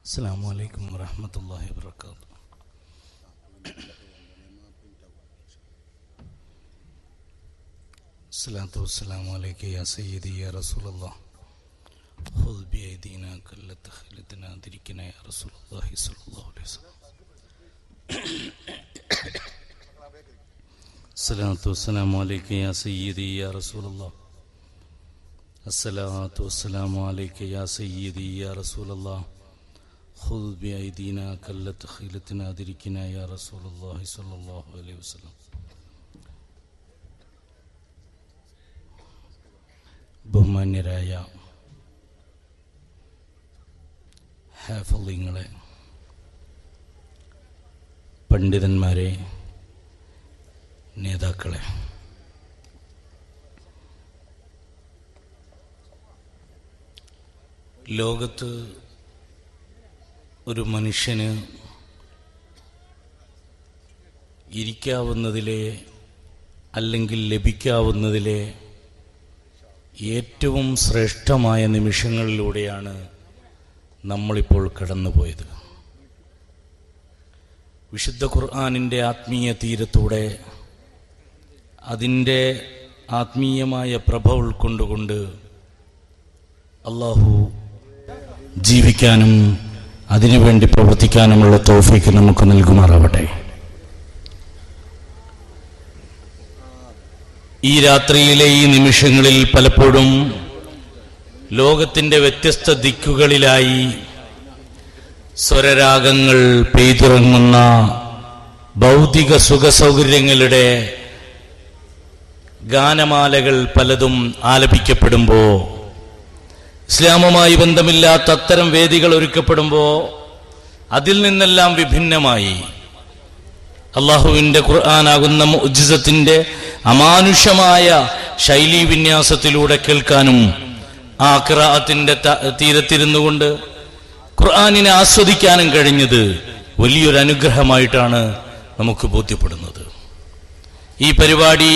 السلام عليكم ورحمة الله وبركاته. الصلاة والسلام عليك يا سيدي يا رسول الله. خذ بأيدينا كلت خلتنا أدركنا يا رسول الله صلى الله عليه وسلم. الصلاة والسلام عليك يا سيدي يا رسول الله. الصلاة والسلام عليك يا سيدي يا رسول الله. خذ بأيدينا كلت خيلتنا أدركنا يا رسول الله صلى الله عليه وسلم. ബഹുമാന്യരായ ഹാഫിളുകളെ, പണ്ഡിതന്മാരെ, നേതാക്കളെ, ലോകത്ത് ഒരു മനുഷ്യന് ഇരിക്കാവുന്നതിലെ അല്ലെങ്കിൽ ലഭിക്കാവുന്നതിലെ ഏറ്റവും ശ്രേഷ്ഠമായ നിമിഷങ്ങളിലൂടെയാണ് നമ്മളിപ്പോൾ കടന്നുപോയത്. വിശുദ്ധ ഖുർആനിൻ്റെ ആത്മീയ തീരത്തൂടെ അതിൻ്റെ ആത്മീയമായ പ്രഭ ഉൾക്കൊണ്ടുകൊണ്ട് അള്ളാഹു ജീവിക്കാനും അതിനുവേണ്ടി പ്രവർത്തിക്കാനുമുള്ള തൗഫീഖ് നമുക്ക് നൽകുമാറാവട്ടെ. ഈ രാത്രിയിലെ ഈ നിമിഷങ്ങളിൽ പലപ്പോഴും ലോകത്തിൻ്റെ വ്യത്യസ്ത ദിക്കുകളിലായി സ്വരരാഗങ്ങൾ പെയ്തിറങ്ങുന്ന ഭൗതിക സുഖസൗകര്യങ്ങളുടെ ഗാനമാലകൾ പലതും ആലപിക്കപ്പെടുമ്പോൾ, ഇസ്ലാമുമായി ബന്ധമില്ലാത്ത അത്തരം വേദികൾ ഒരുക്കപ്പെടുമ്പോൾ അതിൽ നിന്നെല്ലാം വിഭിന്നമായി അള്ളാഹുവിൻ്റെ ഖുർആനാകുന്ന മുഅ്ജിസത്തിന്റെ അമാനുഷമായ ശൈലീ വിന്യാസത്തിലൂടെ കേൾക്കാനും ആ ഖിറാഅത്തിന്റെ തീരത്തിരുന്നുകൊണ്ട് ഖുർആനിനെ ആസ്വദിക്കാനും കഴിഞ്ഞത് വലിയൊരു അനുഗ്രഹമായിട്ടാണ് നമുക്ക് ബോധ്യപ്പെടുന്നത്. ഈ പരിപാടി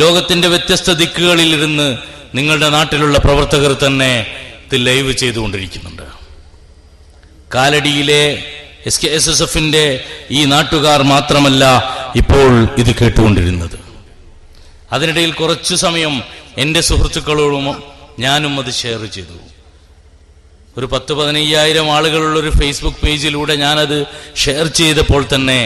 ലോകത്തിന്റെ വ്യത്യസ്ത ദിക്കുകളിൽ ഇരുന്ന് നിങ്ങളുടെ നാട്ടിലുള്ള പ്രവർത്തകർ തന്നെ ഇത് ലൈവ് ചെയ്തുകൊണ്ടിരിക്കുന്നുണ്ട്. കാലടിയിലെ SKSSFന്റെ ഈ നാട്ടുകാർ മാത്രമല്ല ഇപ്പോൾ ഇത് കേട്ടുകൊണ്ടിരുന്നത്. അതിനിടയിൽ കുറച്ചു സമയം എൻ്റെ സുഹൃത്തുക്കളോടും ഞാനും അത് ഷെയർ ചെയ്തു. ഒരു 10-15,000 ആളുകളുള്ളൊരു ഫേസ്ബുക്ക് പേജിലൂടെ ഞാനത് ഷെയർ ചെയ്തപ്പോൾ തന്നെ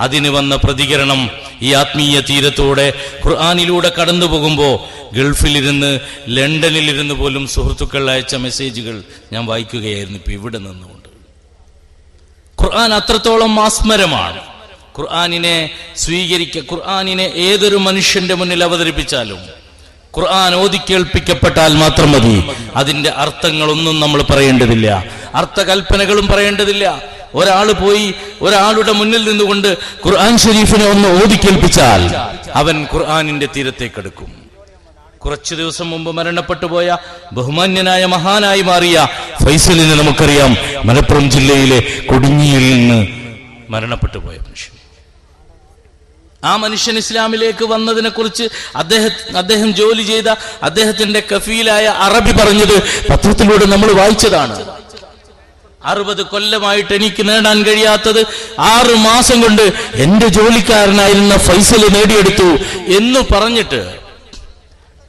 അതിന് വന്ന പ്രതികരണം ഈ ആത്മീയ തീരത്തോടെ ഖുർആനിലൂടെ കടന്നു പോകുമ്പോൾ ഗൾഫിലിരുന്ന് ലണ്ടനിലിരുന്ന് പോലും സുഹൃത്തുക്കൾ അയച്ച മെസ്സേജുകൾ ഞാൻ വായിക്കുകയായിരുന്നു ഇപ്പം ഇവിടെ നിന്നുകൊണ്ട്. ഖുർആൻ അത്രത്തോളം മാസ്മരമാണ്. ഖുർആനിനെ ഖുർആനിനെ ഏതൊരു മനുഷ്യന്റെ മുന്നിൽ അവതരിപ്പിച്ചാലും ഖുർആൻ ഓതിക്കേൾപ്പിക്കപ്പെട്ടാൽ മാത്രം മതി. അതിന്റെ അർത്ഥങ്ങളൊന്നും നമ്മൾ പറയേണ്ടതില്ല, അർത്ഥകൽപ്പനകളും പറയേണ്ടതില്ല. ഒരാൾ പോയി ഒരാളുടെ മുന്നിൽ നിന്നുകൊണ്ട് ഖുർആൻ ഷരീഫിനെ ഒന്ന് ഓതിക്കേൽപ്പിച്ചാൽ അവൻ ഖുർആനിന്റെ തീരത്തേക്കെടുക്കും. കുറച്ചു ദിവസം മുമ്പ് മരണപ്പെട്ടു പോയ ബഹുമാന്യനായ മഹാനായി മാറിയ ഫൈസലിനെ നമുക്കറിയാം. മലപ്പുറം ജില്ലയിലെ കൊടിഞ്ഞിയിൽ നിന്ന് മരണപ്പെട്ടു പോയ മനുഷ്യൻ. ആ മനുഷ്യൻ ഇസ്ലാമിലേക്ക് വന്നതിനെ കുറിച്ച് അദ്ദേഹം ജോലി ചെയ്ത അദ്ദേഹത്തിന്റെ കഫീലായ അറബി പറഞ്ഞത് പത്രത്തിലൂടെ നമ്മൾ വായിച്ചതാണ്. 60 കൊല്ലമായിട്ട് എനിക്ക് നേടാൻ കഴിയാത്തത് 6 മാസം കൊണ്ട് എന്റെ ജോലിക്കാരനായിരുന്ന ഫൈസൽ നേടിയെടുത്തു എന്ന് പറഞ്ഞിട്ട്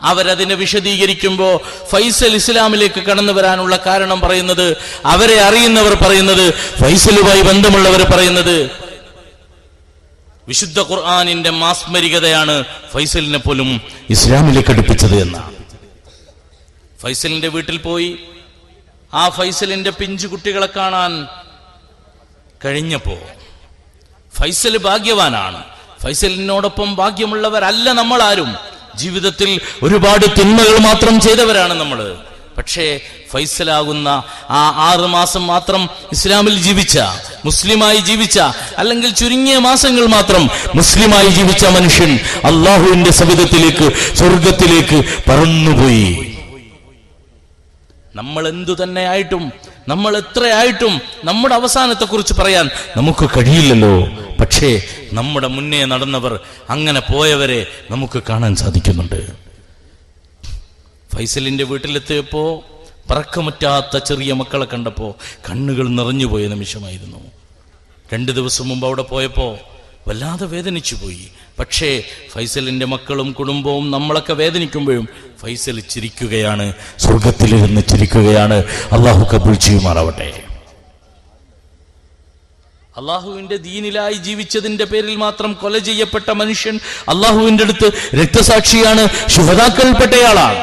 അവരതിനെ വിശദീകരിക്കുമ്പോൾ ഫൈസൽ ഇസ്ലാമിലേക്ക് കടന്നു വരാനുള്ള കാരണം പറയുന്നത്, അവരെ അറിയുന്നവർ പറയുന്നത്, ഫൈസലുമായി ബന്ധമുള്ളവർ പറയുന്നത് വിശുദ്ധ ഖുർആനിന്റെ മാസ്മരികതയാണ് ഫൈസലിനെ പോലും ഇസ്ലാമിലേക്ക് അടുപ്പിച്ചത് എന്നാണ്. ഫൈസലിന്റെ വീട്ടിൽ പോയി ആ ഫൈസലിന്റെ പിഞ്ചു കുട്ടികളെ കാണാൻ കഴിഞ്ഞപ്പോ ഫൈസൽ ഭാഗ്യവാനാണ്. ഫൈസലിനോടൊപ്പം ഭാഗ്യമുള്ളവരല്ല നമ്മളാരും. ജീവിതത്തിൽ ഒരുപാട് തിന്മകൾ മാത്രം ചെയ്തവരാണ് നമ്മൾ. പക്ഷേ ഫൈസലാകുന്ന ആ 6 മാസം മാത്രം ഇസ്ലാമിൽ ജീവിച്ച, മുസ്ലിമായി ജീവിച്ച, അല്ലെങ്കിൽ ചുരുങ്ങിയ മാസങ്ങൾ മാത്രം മുസ്ലിമായി ജീവിച്ച മനുഷ്യൻ അള്ളാഹുവിന്റെ സവിധത്തിലേക്ക്, സ്വർഗത്തിലേക്ക് പറന്നുപോയി. നമ്മൾ എന്തു തന്നെയായിട്ടും, നമ്മൾ എത്രയായിട്ടും നമ്മുടെ അവസാനത്തെ കുറിച്ച് പറയാൻ നമുക്ക് കഴിയില്ലല്ലോ. പക്ഷേ നമ്മുടെ മുന്നേ നടന്നവർ, അങ്ങനെ പോയവരെ നമുക്ക് കാണാൻ സാധിക്കുന്നുണ്ട്. ഫൈസലിന്റെ വീട്ടിലെത്തിയപ്പോ പറക്കമറ്റാത്ത ചെറിയ മക്കളെ കണ്ടപ്പോൾ കണ്ണുകൾ നിറഞ്ഞുപോയ നിമിഷമായിരുന്നു. 2 ദിവസം മുമ്പ് അവിടെ പോയപ്പോൾ വല്ലാതെ വേദനിച്ചു പോയി. പക്ഷേ ഫൈസലിന്റെ മക്കളും കുടുംബവും നമ്മളൊക്കെ വേദനിക്കുമ്പോഴും ഫൈസൽ ചിരിക്കുകയാണ്, സ്വർഗത്തിലിരുന്ന് ചിരിക്കുകയാണ്. അള്ളാഹു കബൂൽ ചെയ്യുമാറാവട്ടെ. അള്ളാഹുവിന്റെ ദീനിലായി ജീവിച്ചതിന്റെ പേരിൽ മാത്രം കൊല ചെയ്യപ്പെട്ട മനുഷ്യൻ അള്ളാഹുവിന്റെ അടുത്ത് രക്തസാക്ഷിയാണ്, ശുഹദാക്കൾപ്പെട്ടയാളാണ്.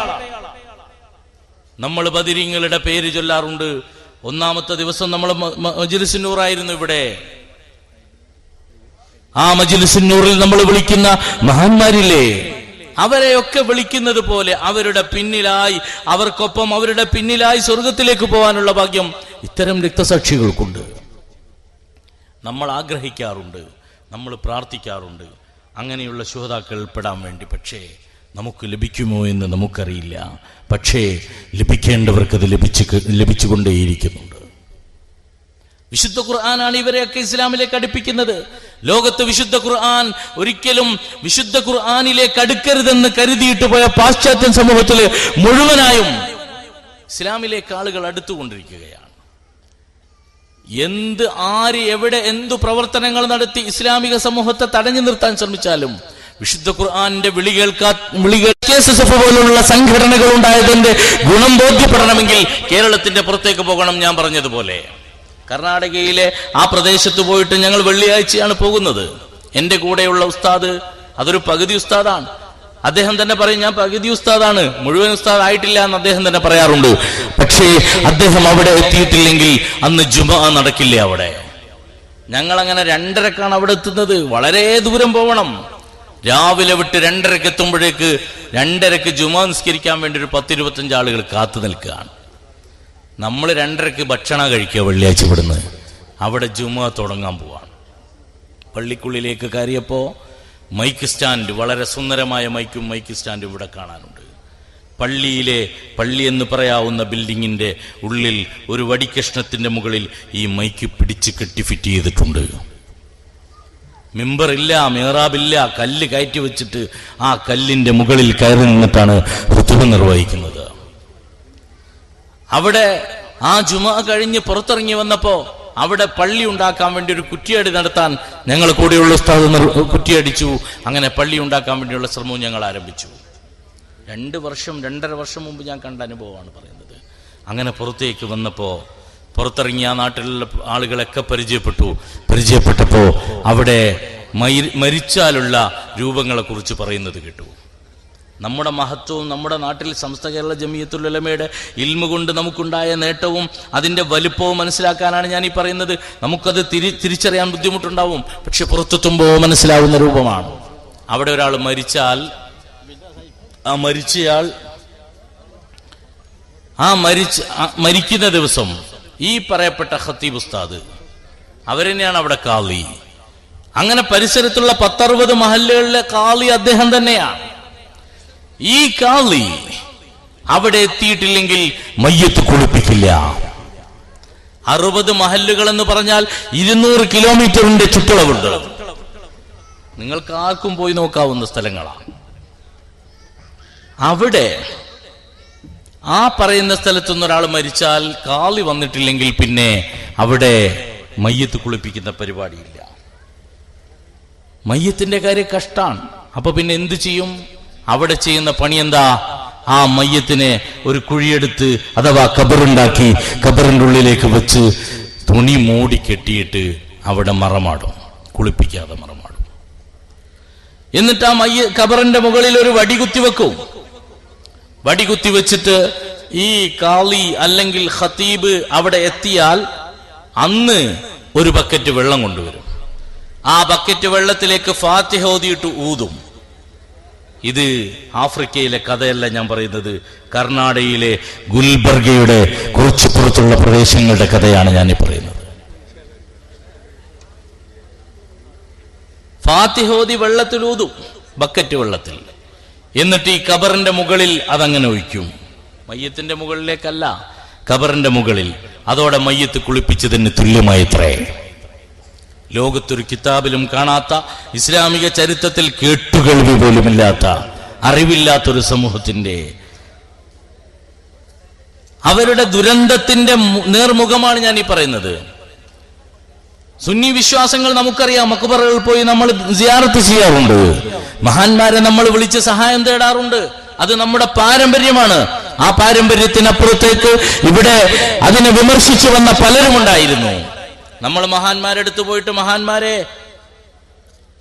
നമ്മൾ ബദരീങ്ങളുടെ പേര് ചൊല്ലാറുണ്ട്. 1-ാമത്തെ ദിവസം നമ്മൾ മജ്‌ലിസുന്നൂറായിരുന്നു ഇവിടെ. ആ മജ്‌ലിസുന്നൂറിൽ നമ്മൾ വിളിക്കുന്ന മഹാന്മാരില്ലേ, അവരെയൊക്കെ വിളിക്കുന്നത് പോലെ അവരുടെ പിന്നിലായി, അവർക്കൊപ്പം അവരുടെ പിന്നിലായി സ്വർഗത്തിലേക്ക് പോകാനുള്ള ഭാഗ്യം ഇത്തരം രക്തസാക്ഷികൾക്കുണ്ട്. നമ്മൾ ആഗ്രഹിക്കാറുണ്ട്, നമ്മൾ പ്രാർത്ഥിക്കാറുണ്ട് അങ്ങനെയുള്ള ശുഹദാക്കൾ പെടാൻ വേണ്ടി. പക്ഷേ നമുക്ക് ലഭിക്കുമോ എന്ന് നമുക്കറിയില്ല. പക്ഷേ ലഭിക്കേണ്ടവർക്കത് ലഭിച്ചുകൊണ്ടേയിരിക്കുന്നുണ്ട്. വിശുദ്ധ ഖുർആനാണ് ഇവരെയൊക്കെ ഇസ്ലാമിലേക്ക് അടുപ്പിക്കുന്നത്. ലോകത്ത് വിശുദ്ധ ഖുർആൻ ഒരിക്കലും വിശുദ്ധ ഖുർആനിലേക്ക് അടുക്കരുതെന്ന് കരുതിയിട്ട് പോയ പാശ്ചാത്യ സമൂഹത്തിൽ മുഴുവനായും ഇസ്ലാമിലേക്ക് ആളുകൾ അടുത്തുകൊണ്ടിരിക്കുകയാണ്. ആര് എവിടെ എന്തു പ്രവർത്തനങ്ങൾ നടത്തി ഇസ്ലാമിക സമൂഹത്തെ തടഞ്ഞു നിർത്താൻ ശ്രമിച്ചാലും വിശുദ്ധ ഖുർആന്റെ വിളികൾ KSSF പോലുള്ള സംഘടനകൾ ഉണ്ടായതിന്റെ ഗുണം ബോധ്യപ്പെടണമെങ്കിൽ കേരളത്തിന്റെ പുറത്തേക്ക് പോകണം. ഞാൻ പറഞ്ഞതുപോലെ കർണാടകയിലെ ആ പ്രദേശത്ത് പോയിട്ട് ഞങ്ങൾ വെള്ളിയാഴ്ചയാണ് പോകുന്നത്. എന്റെ കൂടെയുള്ള ഉസ്താദ് അതൊരു പകുതി ഉസ്താദാണ്. അദ്ദേഹം തന്നെ പറയും, ഞാൻ പകുതി ഉസ്താദാണ്, മുഴുവൻ ഉസ്താദ് ആയിട്ടില്ല എന്ന് അദ്ദേഹം തന്നെ പറയാറുണ്ട്. പക്ഷേ അദ്ദേഹം അവിടെ എത്തിയിട്ടില്ലെങ്കിൽ അന്ന് ജുമുഅ നടക്കില്ല അവിടെ. ഞങ്ങൾ അങ്ങനെ 2:30ക്കാണ് അവിടെ എത്തുന്നത്. വളരെ ദൂരം പോകണം. രാവിലെ വിട്ട് 2:30ക്ക് എത്തുമ്പോഴേക്ക് 2:30ക്ക് ജുമുഅ നിസ്കരിക്കാൻ വേണ്ടി ഒരു 10-25 ആളുകൾ കാത്തു നിൽക്കുകയാണ്. നമ്മൾ 2:30ക്ക് ഭക്ഷണം കഴിക്കുക വെള്ളിയാഴ്ച ഇവിടുന്ന്. അവിടെ ജുമുഅ തുടങ്ങാൻ പോവാണ്. പള്ളിക്കുള്ളിലേക്ക് കയറിയപ്പോൾ മൈക്ക് സ്റ്റാൻഡ്, വളരെ സുന്ദരമായ മൈക്ക് സ്റ്റാൻഡ് ഇവിടെ കാണാനുണ്ട്. പള്ളി എന്ന് പറയാവുന്ന ബിൽഡിങ്ങിന്റെ ഉള്ളിൽ ഒരു വടിക്കഷ്ണത്തിന്റെ മുകളിൽ ഈ മൈക്ക് പിടിച്ച് കെട്ടി ഫിറ്റ് ചെയ്തിട്ടുണ്ട്. മിമ്പറില്ല, മിഹ്റാബില്ല, കല്ല് കയറ്റി വെച്ചിട്ട് ആ കല്ലിന്റെ മുകളിൽ കയറി നിന്നിട്ടാണ് ഖുതുബ നിർവഹിക്കുന്നത്. അവിടെ ആ ജുമുഅ കഴിഞ്ഞ് പുറത്തിറങ്ങി വന്നപ്പോ അവിടെ പള്ളി ഉണ്ടാക്കാൻ വേണ്ടി ഒരു കുറ്റിയടി നടത്താൻ ഞങ്ങൾ കൂടെയുള്ള ഉസ്താദ് കുറ്റിയടിച്ചു. അങ്ങനെ പള്ളി ഉണ്ടാക്കാൻ വേണ്ടിയുള്ള ശ്രമവും ഞങ്ങൾ ആരംഭിച്ചു. 2-2.5 വർഷം മുമ്പ് ഞാൻ കണ്ട അനുഭവമാണ് പറയുന്നത്. അങ്ങനെ പുറത്തേക്ക് വന്നപ്പോ പുറത്തിറങ്ങിയ ആ നാട്ടിലുള്ള ആളുകളൊക്കെ പരിചയപ്പെട്ടപ്പോൾ അവിടെ മരിച്ചാലുള്ള രൂപങ്ങളെ കുറിച്ച് പറയുന്നത് കേട്ടു. നമ്മുടെ മഹത്വവും നമ്മുടെ നാട്ടിൽ സമസ്ത കേരള ജമിയത്തുൽ ഉലമയുടെ ഇൽമ കൊണ്ട് നമുക്കുണ്ടായ നേട്ടവും അതിന്റെ വലുപ്പവും മനസ്സിലാക്കാനാണ് ഞാൻ ഈ പറയുന്നത്. നമുക്കത് തിരിച്ചറിയാൻ ബുദ്ധിമുട്ടുണ്ടാവും, പക്ഷെ പുറത്തെത്തുമ്പോൾ മനസ്സിലാവുന്ന രൂപമാണ്. അവിടെ ഒരാൾ മരിച്ചാൽ മരിക്കുന്ന ദിവസം ഈ പറയപ്പെട്ട ഖത്തീബ് ഉസ്താദ് അവരെന്നെയാണ് അവിടെ കാളി. അങ്ങനെ പരിസരത്തുള്ള 10-60 മഹല്ലുകളിലെ കാളി അദ്ദേഹം തന്നെയാണ്. ഈ കാളി അവിടെ എത്തിയിട്ടില്ലെങ്കിൽ മയ്യത്ത് കുളിപ്പിക്കില്ല. 60 മഹല്ലുകൾ എന്ന് പറഞ്ഞാൽ 200 കിലോമീറ്ററിന്റെ ചുറ്റളവുണ്ട്. നിങ്ങൾക്ക് ആർക്കും പോയി നോക്കാവുന്ന സ്ഥലങ്ങളാണ്. അവിടെ ആ പറയുന്ന സ്ഥലത്തുനിന്ന് ഒരാൾ മരിച്ചാൽ കാളി വന്നിട്ടില്ലെങ്കിൽ പിന്നെ അവിടെ മയ്യത്ത് കുളിപ്പിക്കുന്ന പരിപാടിയില്ല. മയ്യത്തിന്റെ കാര്യം കഷ്ടാണ്. അപ്പൊ പിന്നെ എന്ത് ചെയ്യും? അവിടെ ചെയ്യുന്ന പണി എന്താ? ആ മയ്യത്തിനെ ഒരു കുഴിയെടുത്ത് അഥവാ ഖബറുണ്ടാക്കി ഖബറിന്റെ ഉള്ളിലേക്ക് വെച്ച് തുണി മൂടി കെട്ടിയിട്ട് അവിടെ മറമാടും, കുളിപ്പിക്കാതെ മറമാടും. എന്നിട്ട് ആ ഖബറിന്റെ മുകളിൽ ഒരു വടി കുത്തിവെക്കും. വടി കുത്തിവെച്ചിട്ട് ഈ കാളി അല്ലെങ്കിൽ ഖതീബ് അവിടെ എത്തിയാൽ അന്ന് ഒരു ബക്കറ്റ് വെള്ളം കൊണ്ടുവരും. ആ ബക്കറ്റ് വെള്ളത്തിലേക്ക് ഫാത്തിഹ ഓതിയിട്ട് ഊതും. ഇത് ആഫ്രിക്കയിലെ കഥയല്ല ഞാൻ പറയുന്നത്, കർണാടകയിലെ ഗുൽബർഗയുടെ കുറച്ചു പുറത്തുള്ള പ്രദേശങ്ങളുടെ കഥയാണ് ഞാൻ ഈ പറയുന്നത്. ഫാത്തിഹ ഓതി വെള്ളത്തിലൂതും, ബക്കറ്റ് വെള്ളത്തിൽ. എന്നിട്ട് ഈ ഖബറിന്റെ മുകളിൽ അതങ്ങനെ ഒഴിക്കും. മയ്യത്തിന്റെ മുകളിലേക്കല്ല, ഖബറിന്റെ മുകളിൽ. അതോടെ മയ്യത്ത് കുളിപ്പിച്ചതിന് തുല്യമായിത്രേ. ലോകത്തൊരു കിതാബിലും കാണാത്ത, ഇസ്ലാമിക ചരിത്രത്തിൽ കേട്ടുകേൾവി പോലുമില്ലാത്ത, അറിവില്ലാത്തൊരു സമൂഹത്തിന്റെ അവരുടെ ദുരന്തത്തിന്റെ നേർമുഖമാണ് ഞാൻ ഈ പറയുന്നത്. സുന്നി വിശ്വാസങ്ങൾ നമുക്കറിയാം. മക്ബറകളിൽ പോയി നമ്മൾ സിയാറത്ത് ചെയ്യാറുണ്ട്. മഹാന്മാരെ നമ്മൾ വിളിച്ച് സഹായം തേടാറുണ്ട്. അത് നമ്മുടെ പാരമ്പര്യമാണ്. ആ പാരമ്പര്യത്തിനപ്പുറത്തേക്ക് ഇവിടെ അതിനെ വിമർശിച്ചു വന്ന പലരും ഉണ്ടായിരുന്നു. നമ്മൾ മഹാന്മാരെടുത്ത് പോയിട്ട് മഹാന്മാരെ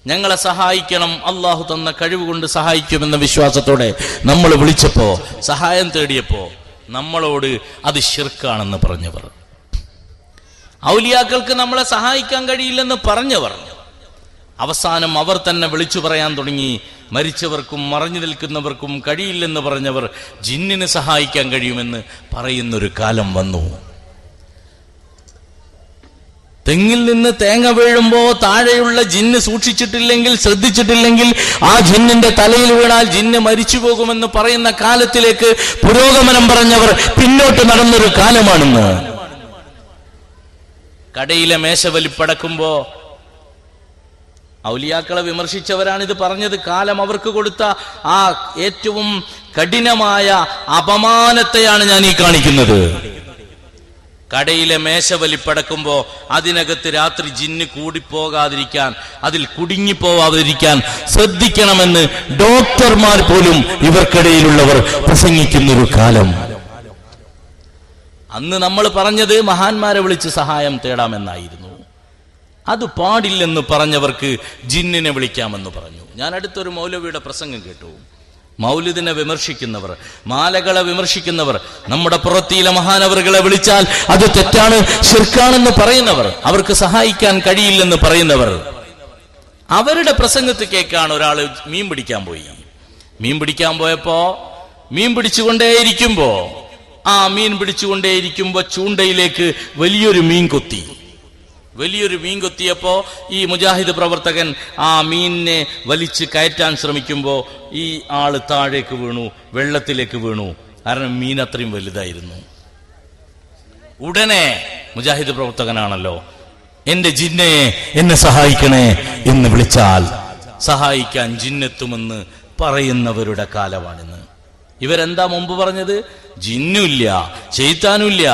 ഞങ്ങളെ സഹായിക്കണം, അള്ളാഹു തന്ന കഴിവ് കൊണ്ട് സഹായിക്കുമെന്ന വിശ്വാസത്തോടെ നമ്മൾ വിളിച്ചപ്പോ, സഹായം തേടിയപ്പോ നമ്മളോട് അത് ശിർക്കാണെന്ന് പറഞ്ഞവർ, ഔലിയാക്കൾക്ക് നമ്മളെ സഹായിക്കാൻ കഴിയില്ലെന്ന് പറഞ്ഞവർ, അവസാനം അവർ തന്നെ വിളിച്ചു പറയാൻ തുടങ്ങി, മരിച്ചവർക്കും മറഞ്ഞു നിൽക്കുന്നവർക്കും കഴിയില്ലെന്ന് പറഞ്ഞവർ ജിന്നിന് സഹായിക്കാൻ കഴിയുമെന്ന് പറയുന്നൊരു കാലം വന്നു. തെങ്ങിൽ നിന്ന് തേങ്ങ വീഴുമ്പോ താഴെയുള്ള ജിന്ന് സൂക്ഷിച്ചിട്ടില്ലെങ്കിൽ, ശ്രദ്ധിച്ചിട്ടില്ലെങ്കിൽ ആ ജിന്നിന്റെ തലയിൽ വീണാൽ ജിന്ന് മരിച്ചു പോകുമെന്ന് പറയുന്ന കാലത്തിലേക്ക് പുരോഗമനം പറഞ്ഞവർ പിന്നോട്ട് നടന്നൊരു കാലമാണെന്ന്. കടയിലെ മേശവലിപ്പടക്കുമ്പോ ഔലിയാക്കളെ വിമർശിച്ചവരാണിത് പറഞ്ഞത്. കാലം അവർക്ക് കൊടുത്ത ആ ഏറ്റവും കഠിനമായ അപമാനത്തെയാണ് ഞാൻ ഈ കാണിക്കുന്നത്. കടയിലെ മേശവലിപ്പടക്കുമ്പോ അതിനകത്ത് രാത്രി ജിന്ന് കൂടിപ്പോകാതിരിക്കാൻ, അതിൽ കുടുങ്ങിപ്പോവാതിരിക്കാൻ ശ്രദ്ധിക്കണമെന്ന് ഡോക്ടർമാർ പോലും ഇവർക്കിടയിലുള്ളവർ പ്രസംഗിക്കുന്നൊരു കാലം. അന്ന് നമ്മൾ പറഞ്ഞത് മഹാന്മാരെ വിളിച്ച് സഹായം തേടാമെന്നായിരുന്നു. അത് പാടില്ലെന്ന് പറഞ്ഞവർക്ക് ജിന്നിനെ വിളിക്കാമെന്ന് പറഞ്ഞു. ഞാൻ അടുത്തൊരു മൗലവിയുടെ പ്രസംഗം കേട്ടു. മൗലിദിനെ വിമർശിക്കുന്നവർ, മാലകളെ വിമർശിക്കുന്നവർ, നമ്മുടെ പുറത്തിയിലെ മഹാനവറുകളെ വിളിച്ചാൽ അത് തെറ്റാണ്, ശിർക്കാണെന്ന് പറയുന്നവർ, അവർക്ക് സഹായിക്കാൻ കഴിയില്ലെന്ന് പറയുന്നവർ, അവരുടെ പ്രസംഗത്തിൽ കേൾക്കാണ് ഒരാള് മീൻ പിടിക്കാൻ പോയി. മീൻ പിടിക്കാൻ പോയപ്പോ മീൻ പിടിച്ചുകൊണ്ടേയിരിക്കുമ്പോ മീൻ പിടിച്ചുകൊണ്ടേയിരിക്കുമ്പോ ചൂണ്ടയിലേക്ക് വലിയൊരു മീൻ കൊത്തി. വലിയൊരു മീൻ കൊത്തിയപ്പോ ഈ മുജാഹിദ് പ്രവർത്തകൻ ആ മീനിനെ വലിച്ച് കയറ്റാൻ ശ്രമിക്കുമ്പോ ഈ ആള് താഴേക്ക് വീണു, വെള്ളത്തിലേക്ക് വീണു. കാരണം മീൻ അത്രയും വലുതായിരുന്നു. ഉടനെ മുജാഹിദ് പ്രവർത്തകനാണല്ലോ, എന്റെ ജിന്നെ എന്നെ സഹായിക്കണേ എന്ന് വിളിച്ചാൽ സഹായിക്കാൻ ജിന്നെത്തുമെന്ന് പറയുന്നവരുടെ കാലമാണിന്ന്. ഇവരെന്താ മുമ്പ് പറഞ്ഞത്? ജിന്നുമില്ല, ശൈത്താനുമില്ല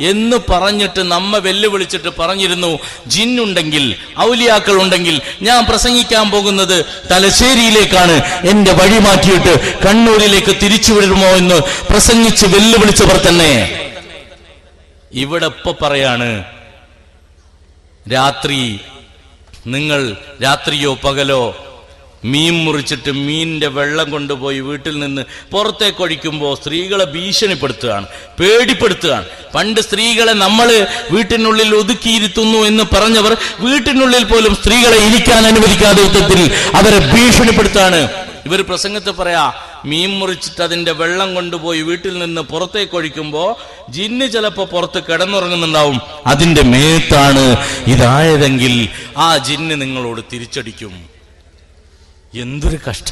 എന്ന് പറഞ്ഞിട്ട് നമ്മെ വെല്ലുവിളിച്ചിട്ട് പറഞ്ഞിരുന്നു, ജിന്നുണ്ടെങ്കിൽ, ഔലിയാക്കൾ ഉണ്ടെങ്കിൽ ഞാൻ പ്രസംഗിക്കാൻ പോകുന്നത് തലശ്ശേരിയിലേക്കാണ്, എന്റെ വഴി മാറ്റിയിട്ട് കണ്ണൂരിലേക്ക് തിരിച്ചു വിടുമോ എന്ന് പ്രസംഗിച്ച് വെല്ലുവിളിച്ചവർ തന്നെ ഇവിടെ ഇപ്പൊ പറയാണ്, രാത്രി നിങ്ങൾ രാത്രിയോ പകലോ മീൻ മുറിച്ചിട്ട് മീനിന്റെ വെള്ളം കൊണ്ടുപോയി വീട്ടിൽ നിന്ന് പുറത്തേക്ക് ഒഴിക്കുമ്പോൾ സ്ത്രീകളെ ഭീഷണിപ്പെടുത്തുകയാണ്, പേടിപ്പെടുത്തുകയാണ്. പണ്ട് സ്ത്രീകളെ നമ്മൾ വീട്ടിനുള്ളിൽ ഒതുക്കിയിരുത്തുന്നു എന്ന് പറഞ്ഞവർ വീട്ടിനുള്ളിൽ പോലും സ്ത്രീകളെ ഇരിക്കാൻ അനുവദിക്കാതെ വിധത്തിൽ അവരെ ഭീഷണിപ്പെടുത്താണ്. ഇവർ പ്രസംഗത്തിൽ പറയാ, മീൻ മുറിച്ചിട്ട് അതിന്റെ വെള്ളം കൊണ്ടുപോയി വീട്ടിൽ നിന്ന് പുറത്തേക്ക് ഒഴിക്കുമ്പോ ജിന്ന് ചിലപ്പോ പുറത്ത് കിടന്നുറങ്ങുന്നുണ്ടാവും, അതിന്റെ മേത്താണ് ഇതായതെങ്കിൽ ആ ജിന്ന് നിങ്ങളോട് തിരിച്ചടിക്കും. എന്തൊരു കഷ്ട!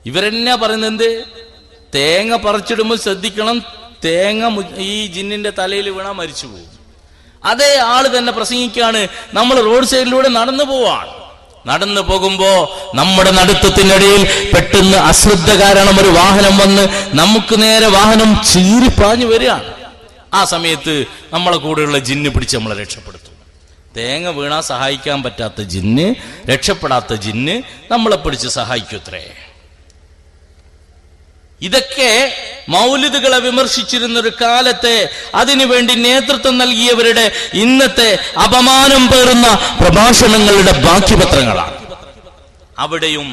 ഇവരെന്നാ പറയുന്നത്? എന്ത്? തേങ്ങ പറിച്ചിടുമ്പോൾ ശ്രദ്ധിക്കണം, തേങ്ങ ഈ ജിന്നിന്റെ തലയിൽ വീണാ മരിച്ചു പോകും. അതേ ആള് തന്നെ പ്രസംഗിക്കാണ്, നമ്മൾ റോഡ് സൈഡിലൂടെ നടന്നു പോവാണ്. നടന്നു പോകുമ്പോ നമ്മുടെ നടുത്തത്തിനിടയിൽ പെട്ടെന്ന് അശ്രദ്ധ കാരണം ഒരു വാഹനം വന്ന് നമുക്ക് നേരെ വാഹനം ചീറിപ്പാഞ്ഞു വരികയാണ്. ആ സമയത്ത് നമ്മളെ കൂടെയുള്ള ജിന്ന് പിടിച്ച് നമ്മളെ രക്ഷപ്പെടുത്തും. തേങ്ങ വീണാ സഹായിക്കാൻ പറ്റാത്ത ജിന്ന്, രക്ഷപ്പെടാത്ത ജിന്ന് നമ്മളെ പിടിച്ച് സഹായിക്കുത്രേ. ഇതൊക്കെ മൗലിദുകളെ വിമർശിച്ചിരുന്നൊരു കാലത്തെ, അതിനുവേണ്ടി നേതൃത്വം നൽകിയവരുടെ ഇന്നത്തെ അപമാനം പേറുന്ന പ്രഭാഷണങ്ങളുടെ ബാക്കിപത്രങ്ങളാണ്. അവിടെയും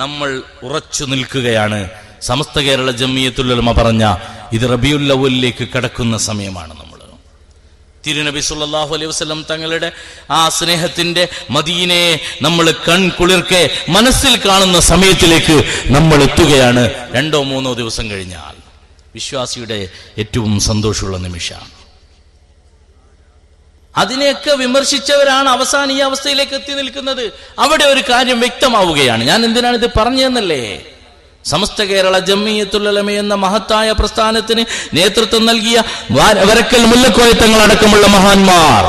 നമ്മൾ ഉറച്ചു നിൽക്കുകയാണ്. സമസ്ത കേരള ജംഇയ്യത്തുൽ ഉലമ പറഞ്ഞ ഇത് റബീഉൽ അവ്വലിലേക്ക് കടക്കുന്ന സമയമാണ്. നമ്മൾ തിരുനബി സല്ലല്ലാഹു അലൈഹി വസല്ലം തങ്ങളുടെ ആ സ്നേഹത്തിന്റെ മദീനയെ നമ്മൾ കൺകുളിർക്കെ മനസ്സിൽ കാണുന്ന സമയത്തിലേക്ക് നമ്മൾ എത്തുകയാണ്. 2-3 ദിവസം കഴിഞ്ഞാൽ വിശ്വാസിയുടെ ഏറ്റവും സന്തോഷമുള്ള നിമിഷമാണ്. അതിനെയൊക്കെ വിമർശിച്ചവരാണ് അവസാനം ഈ അവസ്ഥയിലേക്ക് എത്തി നിൽക്കുന്നത്. അവിടെ ഒരു കാര്യം വ്യക്തമാവുകയാണ്. ഞാൻ എന്തിനാണ് ഇത് പറഞ്ഞതെന്നല്ലേ? സമസ്ത കേരള ജംഇയ്യത്തുൽ ഉലമ എന്ന മഹത്തായ പ്രസ്ഥാനത്തിന് നേതൃത്വം നൽകിയ വരക്കൽ മുല്ലക്കോയ അടക്കമുള്ള മഹാന്മാർ,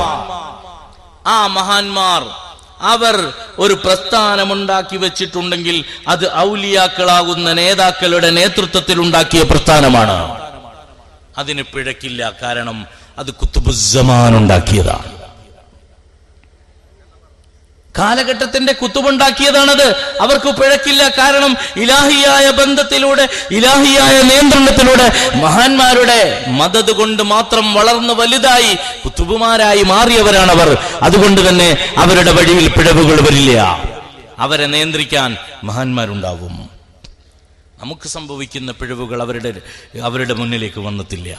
ആ മഹാന്മാർ അവർ ഒരു പ്രസ്ഥാനമുണ്ടാക്കി വെച്ചിട്ടുണ്ടെങ്കിൽ അത് ഔലിയാക്കളാകുന്ന നേതാക്കളുടെ നേതൃത്വത്തിൽ ഉണ്ടാക്കിയ പ്രസ്ഥാനമാണ്. അതിന് പിഴക്കില്ല. കാരണം അത് കുത്തുബുസ്സമാൻ ഉണ്ടാക്കിയതാണ്. കാലഘട്ടത്തിന്റെ കുത്തുബുണ്ടാക്കിയതാണത്. അവർക്ക് പിഴക്കില്ല. കാരണം ഇലാഹിയായ ബന്ധത്തിലൂടെ, ഇലാഹിയായ നിയന്ത്രണത്തിലൂടെ മഹാന്മാരുടെ മദദ് കൊണ്ട് മാത്രം വളർന്ന് വലുതായി കുത്തുബുമാരായി മാറിയവരാണവർ. അതുകൊണ്ട് തന്നെ അവരുടെ വഴിയിൽ പിഴവുകൾ വരില്ല. അവരെ നിയന്ത്രിക്കാൻ മഹാന്മാരുണ്ടാവും. നമുക്ക് സംഭവിക്കുന്ന പിഴവുകൾ അവരുടെ മുന്നിലേക്ക് വന്നിട്ടില്ല.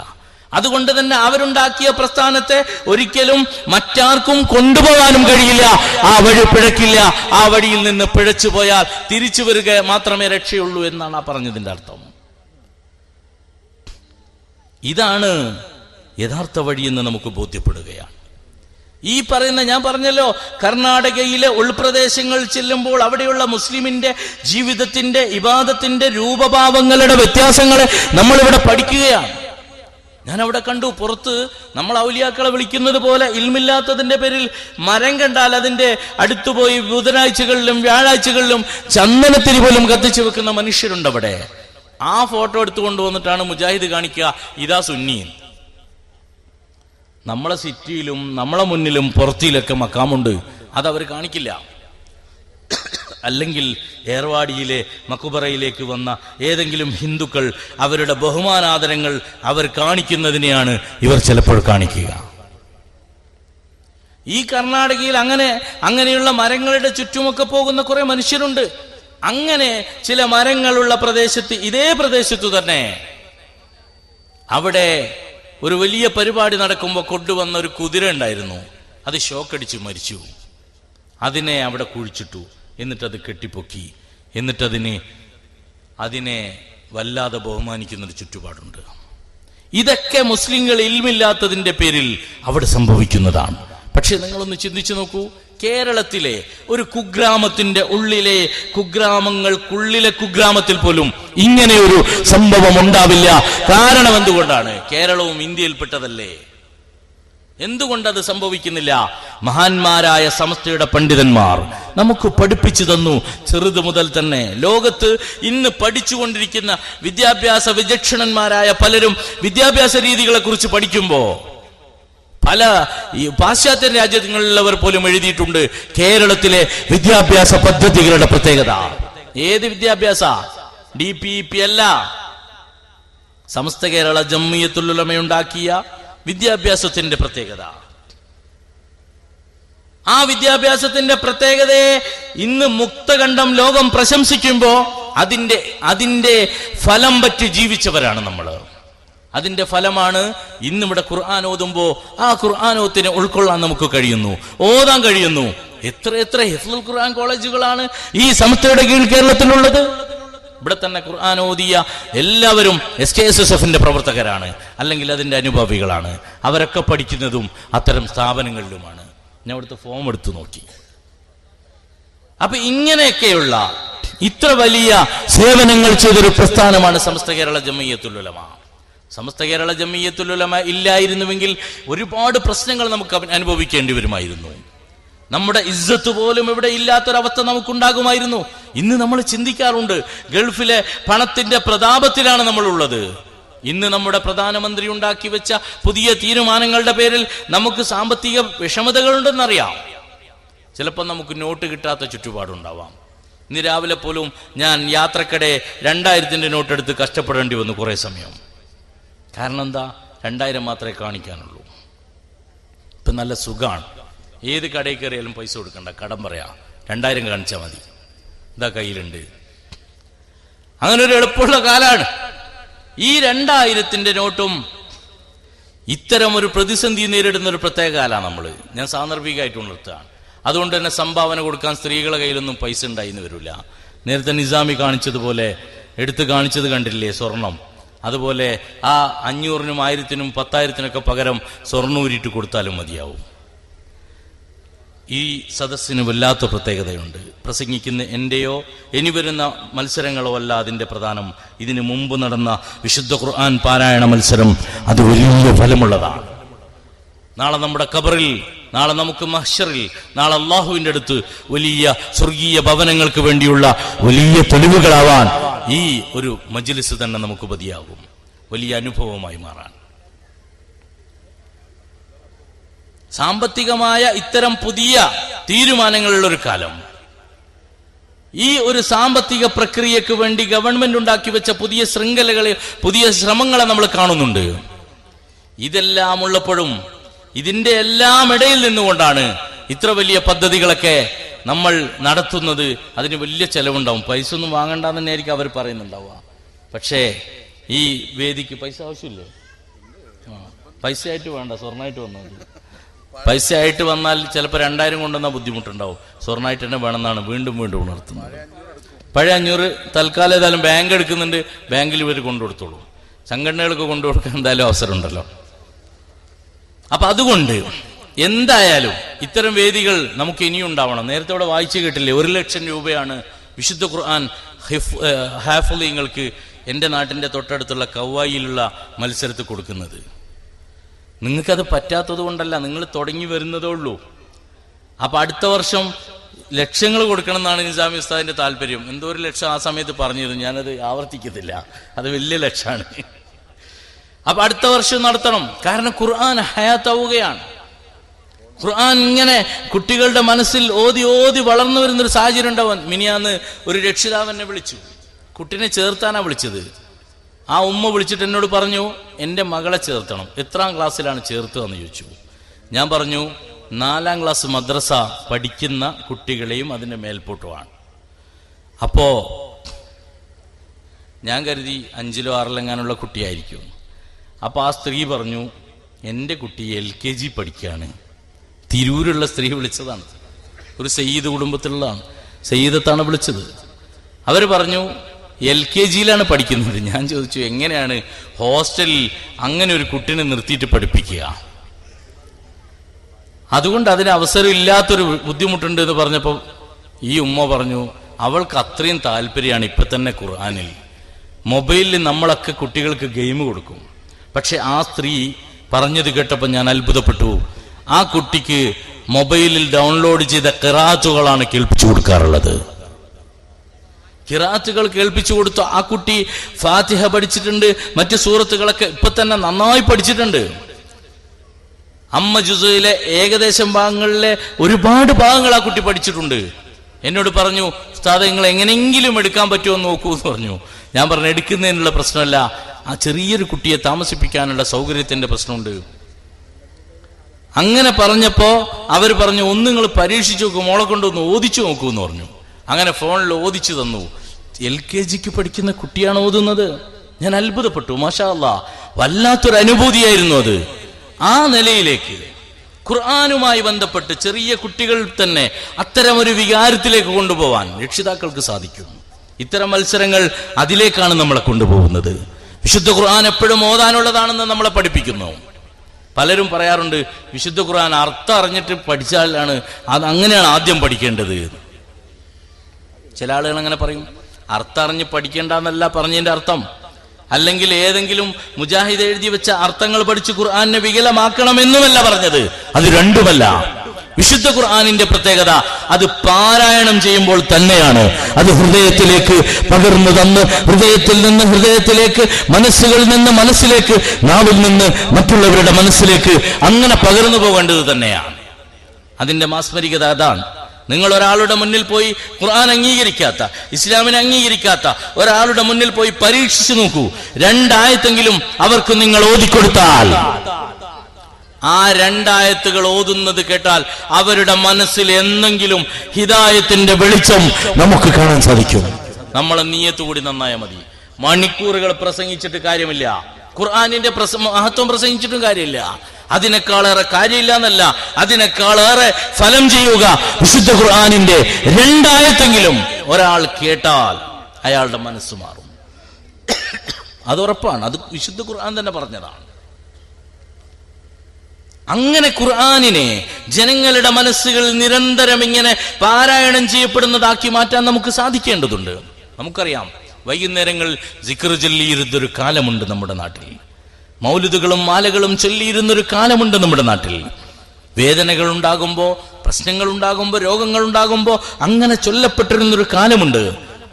അതുകൊണ്ട് തന്നെ അവരുണ്ടാക്കിയ പ്രസ്ഥാനത്തെ ഒരിക്കലും മറ്റാർക്കും കൊണ്ടുപോകാനും കഴിയില്ല. ആ വഴി പിഴക്കില്ല. ആ വഴിയിൽ നിന്ന് പിഴച്ചു പോയാൽ തിരിച്ചു വരിക മാത്രമേ രക്ഷയുള്ളൂ എന്നാണ് ആ പറഞ്ഞതിന്റെ അർത്ഥം. ഇതാണ് യഥാർത്ഥ വഴിയെന്ന് നമുക്ക് ബോധ്യപ്പെടുകയാണ്. ഈ പറയുന്ന, ഞാൻ പറഞ്ഞല്ലോ, കർണാടകയിലെ ഉൾപ്രദേശങ്ങൾ ചെല്ലുമ്പോൾ അവിടെയുള്ള മുസ്ലിമിന്റെ ജീവിതത്തിന്റെ, ഇബാദത്തിന്റെ രൂപഭാവങ്ങളുടെ വ്യത്യാസങ്ങളെ നമ്മളിവിടെ പഠിക്കുകയാണ്. ഞാൻ അവിടെ കണ്ടു, പുറത്ത് നമ്മൾ ഔലിയാക്കളെ വിളിക്കുന്നത് പോലെ ഇൽമില്ലാത്തതിന്റെ പേരിൽ മരം കണ്ടാൽ അതിന്റെ അടുത്തുപോയി ബുധനാഴ്ചകളിലും വ്യാഴാഴ്ചകളിലും ചന്ദനത്തിരി പോലും കത്തിച്ചു വെക്കുന്ന മനുഷ്യരുണ്ട് അവിടെ. ആ ഫോട്ടോ എടുത്തു കൊണ്ടുവന്നിട്ടാണ് മുജാഹിദ് കാണിക്കുക, ഇതാ സുന്നി. നമ്മളെ സിറ്റിയിലും നമ്മളെ മുന്നിലും പുറത്തിലൊക്കെ മക്കാമുണ്ട്, അതവർ കാണിക്കില്ല. അല്ലെങ്കിൽ ഏർവാടിയിലെ മക്കുബറയിലേക്ക് വന്ന ഏതെങ്കിലും ഹിന്ദുക്കൾ അവരുടെ ബഹുമാനാദരങ്ങൾ അവർ കാണിക്കുന്നതിനെയാണ് ഇവർ ചിലപ്പോൾ കാണിക്കുക. ഈ കർണാടകയിൽ അങ്ങനെയുള്ള മരങ്ങളുടെ ചുറ്റുമൊക്കെ പോകുന്ന കുറെ മനുഷ്യരുണ്ട്. അങ്ങനെ ചില മരങ്ങളുള്ള പ്രദേശത്ത്, ഇതേ പ്രദേശത്തു തന്നെ അവിടെ ഒരു വലിയ പരിപാടി നടക്കുമ്പോൾ കൊണ്ടുവന്ന ഒരു കുതിര ഉണ്ടായിരുന്നു. അത് ഷോക്കടിച്ച് മരിച്ചു. അതിനെ അവിടെ കുഴിച്ചിട്ടു. എന്നിട്ടത് കെട്ടിപ്പൊക്കി. അതിനെ വല്ലാതെ ബഹുമാനിക്കുന്നൊരു ചുറ്റുപാടുണ്ട്. ഇതൊക്കെ മുസ്ലിങ്ങൾ ഇൽമില്ലാത്തതിന്റെ പേരിൽ അവിടെ സംഭവിക്കുന്നതാണ്. പക്ഷെ നിങ്ങളൊന്ന് ചിന്തിച്ചു നോക്കൂ, കേരളത്തിലെ ഒരു കുഗ്രാമത്തിന്റെ ഉള്ളിലെ കുഗ്രാമങ്ങൾക്കുള്ളിലെ കുഗ്രാമത്തിൽ പോലും ഇങ്ങനെ ഒരു സംഭവം ഉണ്ടാവില്ല. കാരണം എന്തുകൊണ്ടാണ്? കേരളവും ഇന്ത്യയിൽപ്പെട്ടതല്ലേ. എന്തുകൊണ്ടത് സംഭവിക്കുന്നില്ല? മഹാന്മാരായ സമസ്തയുടെ പണ്ഡിതന്മാർ നമുക്ക് പഠിപ്പിച്ചു തന്നു. ചെറുത് മുതൽ തന്നെ ലോകത്ത് ഇന്ന് പഠിച്ചുകൊണ്ടിരിക്കുന്ന വിദ്യാഭ്യാസ വിചക്ഷണന്മാരായ പലരും വിദ്യാഭ്യാസ രീതികളെ കുറിച്ച് പഠിക്കുമ്പോ പല പാശ്ചാത്യ രാജ്യങ്ങളിലുള്ളവർ പോലും എഴുതിയിട്ടുണ്ട് കേരളത്തിലെ വിദ്യാഭ്യാസ പദ്ധതികളുടെ പ്രത്യേകത. ഏത് വിദ്യാഭ്യാസ? DPP അല്ല, സമസ്ത കേരള ജംഇയ്യത്തുൽ ഉലമ ഉണ്ടാക്കിയ വിദ്യാഭ്യാസത്തിന്റെ പ്രത്യേകത. ആ വിദ്യാഭ്യാസത്തിന്റെ പ്രത്യേകതയെ ഇന്ന് മുക്തകണ്ഠം ലോകം പ്രശംസിക്കുമ്പോ അതിന്റെ ഫലം പറ്റി ജീവിച്ചവരാണ് നമ്മൾ. അതിന്റെ ഫലമാണ് ഇന്നിവിടെ ഖുർആൻ ഓതുമ്പോ ആ ഖുർആനോത്തിനെ ഉൾക്കൊള്ളാൻ നമുക്ക് കഴിയുന്നു, ഓതാൻ കഴിയുന്നു. എത്ര ഹിഫ്ളുൽ ഖുർആൻ കോളേജുകളാണ് ഈ സമസ്തയുടെ കീഴിൽ കേരളത്തിലുള്ളത്. ഇവിടെ തന്നെ ഖുർആൻ ഓതിയ എല്ലാവരും SKSSFന്റെ പ്രവർത്തകരാണ്, അല്ലെങ്കിൽ അതിന്റെ അനുഭാവികളാണ്. അവരൊക്കെ പഠിക്കുന്നതും അത്തരം സ്ഥാപനങ്ങളിലുമാണ്. ഞാൻ ഇവിടുത്തെ ഫോം എടുത്തു നോക്കി. അപ്പൊ ഇങ്ങനെയൊക്കെയുള്ള ഇത്ര വലിയ സേവനങ്ങൾ ചെയ്തൊരു പ്രസ്ഥാനമാണ് സമസ്ത കേരള ജംഇയ്യത്തുൽ ഉലമ. സമസ്ത കേരള ജംഇയ്യത്തുൽ ഉലമ ഇല്ലായിരുന്നുവെങ്കിൽ ഒരുപാട് പ്രശ്നങ്ങൾ നമുക്ക് അനുഭവിക്കേണ്ടി വരുമായിരുന്നു. നമ്മുടെ ഇസ്സത്ത് പോലും ഇവിടെ ഇല്ലാത്തൊരവസ്ഥ നമുക്കുണ്ടാകുമായിരുന്നു. ഇന്ന് നമ്മൾ ചിന്തിക്കാറുണ്ട്, ഗൾഫിലെ പണത്തിന്റെ പ്രതാപത്തിലാണ് നമ്മൾ ഉള്ളത്. ഇന്ന് നമ്മുടെ പ്രധാനമന്ത്രി ഉണ്ടാക്കി വെച്ച പുതിയ തീരുമാനങ്ങളുടെ പേരിൽ നമുക്ക് സാമ്പത്തിക വിഷമതകളുണ്ടെന്നറിയാം. ചിലപ്പോൾ നമുക്ക് നോട്ട് കിട്ടാത്ത ചുറ്റുപാടുണ്ടാവാം. ഇന്ന് രാവിലെ പോലും ഞാൻ യാത്രക്കിടെ 2000-ന്റെ നോട്ട് എടുത്ത് കഷ്ടപ്പെടേണ്ടി വന്നു കുറേ സമയം. കാരണം എന്താ? 2000 മാത്രമേ കാണിക്കാനുള്ളൂ. ഇപ്പൊ നല്ല സുഖമാണ്, ഏത് കടയിൽ കയറിയാലും പൈസ കൊടുക്കണ്ട, കടം പറയാം, 2000 കാണിച്ചാൽ മതി, ഇതാ കയ്യിലുണ്ട്. അങ്ങനെ ഒരു എളുപ്പമുള്ള കാലാണ് ഈ 2000-ന്റെ നോട്ടും. ഇത്തരം ഒരു പ്രതിസന്ധി നേരിടുന്ന ഒരു പ്രത്യേക കാലമാണ് ഞാൻ സാന്ദർഭികമായിട്ട് ഉണർത്തുകയാണ്. അതുകൊണ്ട് തന്നെ സംഭാവന കൊടുക്കാൻ സ്ത്രീകളുടെ കയ്യിലൊന്നും പൈസ ഉണ്ടായിന്ന് വരില്ല. നേരത്തെ നിസാമി കാണിച്ചതുപോലെ എടുത്ത് കാണിച്ചത് കണ്ടില്ലേ, സ്വർണം. അതുപോലെ ആ 500-നും 1000-നും 10,000-നൊക്കെ പകരം സ്വർണ്ണൂരിട്ട് കൊടുത്താലും മതിയാവും. ഈ സദസ്സിന് വല്ലാത്ത പ്രത്യേകതയുണ്ട്. പ്രസംഗിക്കുന്ന എന്റെയോ ഇനി വരുന്ന മത്സരങ്ങളോ അല്ല അതിന്റെ പ്രധാനം. ഇതിനു മുമ്പ് നടന്ന വിശുദ്ധ ഖുർആൻ പാരായണ മത്സരം അത് വലിയ ഫലമുള്ളതാണ്. നാളെ നമ്മുടെ ഖബറിൽ, നാളെ നമുക്ക് മഹ്ശറിൽ, നാളെ അള്ളാഹുവിന്റെ അടുത്ത് വലിയ സ്വർഗീയ ഭവനങ്ങൾക്ക് വേണ്ടിയുള്ള വലിയ തെളിവുകളാവാൻ ഈ ഒരു മജ്ലിസ് തന്നെ നമുക്ക് മതിയാകും, വലിയ അനുഭവമായി മാറാൻ. സാമ്പത്തികമായ ഇത്തരം പുതിയ തീരുമാനങ്ങളുള്ള ഒരു കാലം. ഈ ഒരു സാമ്പത്തിക പ്രക്രിയക്ക് വേണ്ടി ഗവൺമെന്റ് ഉണ്ടാക്കി വെച്ച പുതിയ ശൃംഖലകളെ, പുതിയ ശ്രമങ്ങളെ നമ്മൾ കാണുന്നുണ്ട്. ഇതെല്ലാം ഉള്ളപ്പോഴും ഇതിന്റെ എല്ലാം ഇടയിൽ നിന്നുകൊണ്ടാണ് ഇത്ര വലിയ പദ്ധതികളൊക്കെ നമ്മൾ നടത്തുന്നത്. അതിന് വലിയ ചെലവുണ്ടാവും. പൈസ ഒന്നും വാങ്ങണ്ടെന്ന് തന്നെയായിരിക്കും അവർ പറയുന്നുണ്ടാവുക. പക്ഷേ ഈ വേദിക്ക് പൈസ ആവശ്യമില്ലേ? പൈസ ആയിട്ട് വേണ്ട, സ്വർണ്ണമായിട്ട് വന്നാൽ. പൈസ ആയിട്ട് വന്നാൽ ചിലപ്പോൾ 2000 കൊണ്ടുവന്നാൽ ബുദ്ധിമുട്ടുണ്ടാവും. സ്വർണ്ണമായിട്ട് തന്നെ വേണമെന്നാണ് വീണ്ടും വീണ്ടും ഉണർത്തുന്നത്. പഴയ 500 തൽക്കാലം ഏതായാലും ബാങ്ക് എടുക്കുന്നുണ്ട്, ബാങ്കിൽ ഇവർ കൊണ്ടുകൊടുത്തോളൂ. സംഘടനകൾക്ക് കൊണ്ടുകൊടുക്കാൻ എന്തായാലും അവസരമുണ്ടല്ലോ. അപ്പൊ അതുകൊണ്ട് എന്തായാലും ഇത്തരം വേദികൾ നമുക്ക് ഇനിയും ഉണ്ടാവണം. നേരത്തെ ഇവിടെ വായിച്ചു കേട്ടില്ലേ, 1 ലക്ഷം രൂപയാണ് വിശുദ്ധ ഖുർആൻ ഹാഫിളിങ്ങൾക്ക് എൻ്റെ നാട്ടിൻ്റെ തൊട്ടടുത്തുള്ള കൗവായിലുള്ള മത്സരത്തിൽ കൊടുക്കുന്നത്. നിങ്ങൾക്കത് പറ്റാത്തത് കൊണ്ടല്ല, നിങ്ങൾ തുടങ്ങി വരുന്നതേ ഉള്ളൂ. അപ്പൊ അടുത്ത വർഷം ലക്ഷങ്ങൾ കൊടുക്കണം എന്നാണ് നിസാമി ഉസ്താദിന്റെ താല്പര്യം. എന്തോ 1 ലക്ഷം ആ സമയത്ത് പറഞ്ഞിരുന്നു, ഞാനത് ആവർത്തിക്കത്തില്ല, അത് വലിയ ലക്ഷമാണ്. അപ്പൊ അടുത്ത വർഷം നടത്തണം. കാരണം ഖുർആൻ ഹയാത്താവുകയാണ്. ഖുർആൻ ഇങ്ങനെ കുട്ടികളുടെ മനസ്സിൽ ഓതി ഓതി വളർന്നു വരുന്നൊരു സാഹചര്യം ഉണ്ടാവാൻ. മിനിയാന്ന് ഒരു രക്ഷിതാവ് എന്നെ വിളിച്ചു, കുട്ടിനെ ചേർത്താനാ വിളിച്ചത്. ആ ഉമ്മ വിളിച്ചിട്ട് എന്നോട് പറഞ്ഞു, എൻ്റെ മകളെ ചേർത്തണം. എത്രാം ക്ലാസ്സിലാണ് ചേർത്തുക എന്ന് ചോദിച്ചു. ഞാൻ പറഞ്ഞു 4ാം ക്ലാസ് മദ്രസ പഠിക്കുന്ന കുട്ടികളെയും അതിൻ്റെ മേൽപോട്ടുമാണ്. അപ്പോ ഞാൻ കരുതി 5ലോ 6ലോ എങ്ങാനുള്ള കുട്ടിയായിരിക്കും. അപ്പൊ ആ സ്ത്രീ പറഞ്ഞു, എൻ്റെ കുട്ടി LKG പഠിക്കുകയാണ്. തിരൂരുള്ള സ്ത്രീ വിളിച്ചതാണ്, ഒരു സയ്യിദ് കുടുംബത്തിലുള്ളതാണ്, സയ്യിദത്താണ് വിളിച്ചത്. അവർ പറഞ്ഞു LKGയിലാണ് പഠിക്കുന്നത്. ഞാൻ ചോദിച്ചു, എങ്ങനെയാണ് ഹോസ്റ്റലിൽ അങ്ങനെ ഒരു കുട്ടിനെ നിർത്തിയിട്ട് പഠിപ്പിക്കുക? അതുകൊണ്ട് അതിന് അവസരം ഇല്ലാത്തൊരു ബുദ്ധിമുട്ടുണ്ട് എന്ന് പറഞ്ഞപ്പോൾ ഈ ഉമ്മ പറഞ്ഞു, അവൾക്ക് അത്രയും താല്പര്യമാണ് ഇപ്പൊ തന്നെ ഖുർആനിൽ. മൊബൈലിൽ നമ്മളൊക്കെ കുട്ടികൾക്ക് ഗെയിം കൊടുക്കും. പക്ഷെ ആ സ്ത്രീ പറഞ്ഞത് കേട്ടപ്പോൾ ഞാൻ അത്ഭുതപ്പെട്ടു. ആ കുട്ടിക്ക് മൊബൈലിൽ ഡൗൺലോഡ് ചെയ്ത ഖിറാഅത്തുകളാണ് കേൾപ്പിച്ചു കൊടുക്കാറുള്ളത്. ഖിറാഅത്തുകൾ കേൾപ്പിച്ചു കൊടുത്തു. ആ കുട്ടി ഫാത്തിഹ പഠിച്ചിട്ടുണ്ട്, മറ്റു സൂറത്തുകളൊക്കെ ഇപ്പൊ തന്നെ നന്നായി പഠിച്ചിട്ടുണ്ട്. അമ്മ ജുസയിലെ ഏകദേശം ഭാഗങ്ങളിലെ ഒരുപാട് ഭാഗങ്ങൾ ആ കുട്ടി പഠിച്ചിട്ടുണ്ട്. എന്നോട് പറഞ്ഞു, ഉസ്താദേ നിങ്ങൾ എങ്ങനെയെങ്കിലും എടുക്കാൻ പറ്റുമോ നോക്കൂ എന്ന് പറഞ്ഞു. ഞാൻ പറഞ്ഞു, എടുക്കുന്നതിനുള്ള പ്രശ്നമല്ല, ആ ചെറിയൊരു കുട്ടിയെ താമസിപ്പിക്കാനുള്ള സൗകര്യത്തിന്റെ പ്രശ്നമുണ്ട്. അങ്ങനെ പറഞ്ഞപ്പോ അവർ പറഞ്ഞു, ഒന്ന് നിങ്ങൾ പരീക്ഷിച്ചു നോക്കൂ, മോളെ കൊണ്ടൊന്ന് ഓദിച്ചു നോക്കൂ എന്ന് പറഞ്ഞു. അങ്ങനെ ഫോണിൽ ഓദിച്ചു തന്നു. LKGക്ക് പഠിക്കുന്ന കുട്ടിയാണ് ഓതുന്നത്. ഞാൻ അത്ഭുതപ്പെട്ടു. മാഷാ അല്ലാഹ്, വല്ലാത്തൊരു അനുഭൂതിയായിരുന്നു അത്. ആ നിലയിലേക്ക് ഖുർആനുമായി ബന്ധപ്പെട്ട് ചെറിയ കുട്ടികൾ തന്നെ അത്തരമൊരു വികാരത്തിലേക്ക് കൊണ്ടുപോവാൻ രക്ഷിതാക്കൾക്ക് സാധിക്കും. ഇത്തരം മത്സരങ്ങൾ അതിലേക്കാണ് നമ്മളെ കൊണ്ടുപോകുന്നത്. വിശുദ്ധ ഖുർആൻ എപ്പോഴും ഓതാനുള്ളതാണെന്ന് നമ്മളെ പഠിപ്പിക്കുന്നു. പലരും പറയാറുണ്ട്, വിശുദ്ധ ഖുർആൻ അർത്ഥം അറിഞ്ഞിട്ട് പഠിച്ചാലാണ് അത്, അങ്ങനെയാണ് ആദ്യം പഠിക്കേണ്ടത്. ചില ആളുകൾ അങ്ങനെ പറയും. അർത്ഥം അറിഞ്ഞ് പഠിക്കേണ്ടെന്നല്ല പറഞ്ഞതിന്റെ അർത്ഥം. അല്ലെങ്കിൽ ഏതെങ്കിലും മുജാഹിദ് എഴുതി വെച്ച അർത്ഥങ്ങൾ പഠിച്ച് ഖുർആനെ വികലമാക്കണമെന്നുമല്ല പറഞ്ഞത്. അത് രണ്ടുമല്ല. വിശുദ്ധ ഖുർആനിന്റെ പ്രത്യേകത അത് പാരായണം ചെയ്യുമ്പോൾ തന്നെയാണ് അത് ഹൃദയത്തിലേക്ക് പകർന്നു തന്ന്, ഹൃദയത്തിൽ നിന്ന് ഹൃദയത്തിലേക്ക്, മനസ്സുകളിൽ നിന്ന് മനസ്സിലേക്ക്, നാവിൽ നിന്ന് മറ്റുള്ളവരുടെ മനസ്സിലേക്ക് അങ്ങനെ പകർന്നു പോകേണ്ടത് തന്നെയാണ്. അതിന്റെ മാസ്മരികത അതാണ്. നിങ്ങൾ ഒരാളുടെ മുന്നിൽ പോയി ഖുർആൻ അംഗീകരിക്കാത്ത, ഇസ്ലാമിനെ അംഗീകരിക്കാത്ത ഒരാളുടെ മുന്നിൽ പോയി പരീക്ഷിച്ചു നോക്കൂ. 2 ആയത്തെങ്കിലും അവർക്ക് നിങ്ങൾ ഓതിക്കൊടുത്താൽ, ആ 2 ആയത്തുകൾ ഓതുന്നത് കേട്ടാൽ അവരുടെ മനസ്സിൽ എന്നെങ്കിലും ഹിദായത്തിന്റെ വെളിച്ചം നമുക്ക് കാണാൻ സാധിക്കും. നമ്മളെ നിയ്യത്ത് കൂടി നന്നായ മതി. മണിക്കൂറുകൾ പ്രസംഗിച്ചിട്ട് കാര്യമില്ല. ഖുർആനിന്റെ മഹത്വം പ്രസംഗിച്ചിട്ടും കാര്യമില്ല. അതിനേക്കാളേറെ കാര്യമില്ല എന്നല്ല, അതിനേക്കാളേറെ ഫലം ചെയ്യുക വിശുദ്ധ ഖുർആനിന്റെ 2 ആയത്തെങ്കിലും ഒരാൾ കേട്ടാൽ അയാളുടെ മനസ്സ് മാറും. അത് ഉറപ്പാണ്. അത് വിശുദ്ധ ഖുർആൻ തന്നെ പറഞ്ഞതാണ്. അങ്ങനെ ഖുർആനിനെ ജനങ്ങളുടെ മനസ്സുകളിൽ നിരന്തരം ഇങ്ങനെ പാരായണം ചെയ്യപ്പെടുന്നതാക്കി മാറ്റാൻ നമുക്ക് സാധിക്കേണ്ടതുണ്ട്. നമുക്കറിയാം, വൈകുന്നേരങ്ങളിൽ സിക്ർ ചൊല്ലിയിരുന്നൊരു കാലമുണ്ട് നമ്മുടെ നാട്ടിൽ. മൗലിദുകളും മാലകളും ചൊല്ലിയിരുന്നൊരു കാലമുണ്ട് നമ്മുടെ നാട്ടിൽ. വേദനകൾ ഉണ്ടാകുമ്പോൾ, പ്രശ്നങ്ങൾ ഉണ്ടാകുമ്പോൾ, രോഗങ്ങൾ ഉണ്ടാകുമ്പോൾ അങ്ങനെ ചൊല്ലപ്പെട്ടിരുന്നൊരു കാലമുണ്ട്.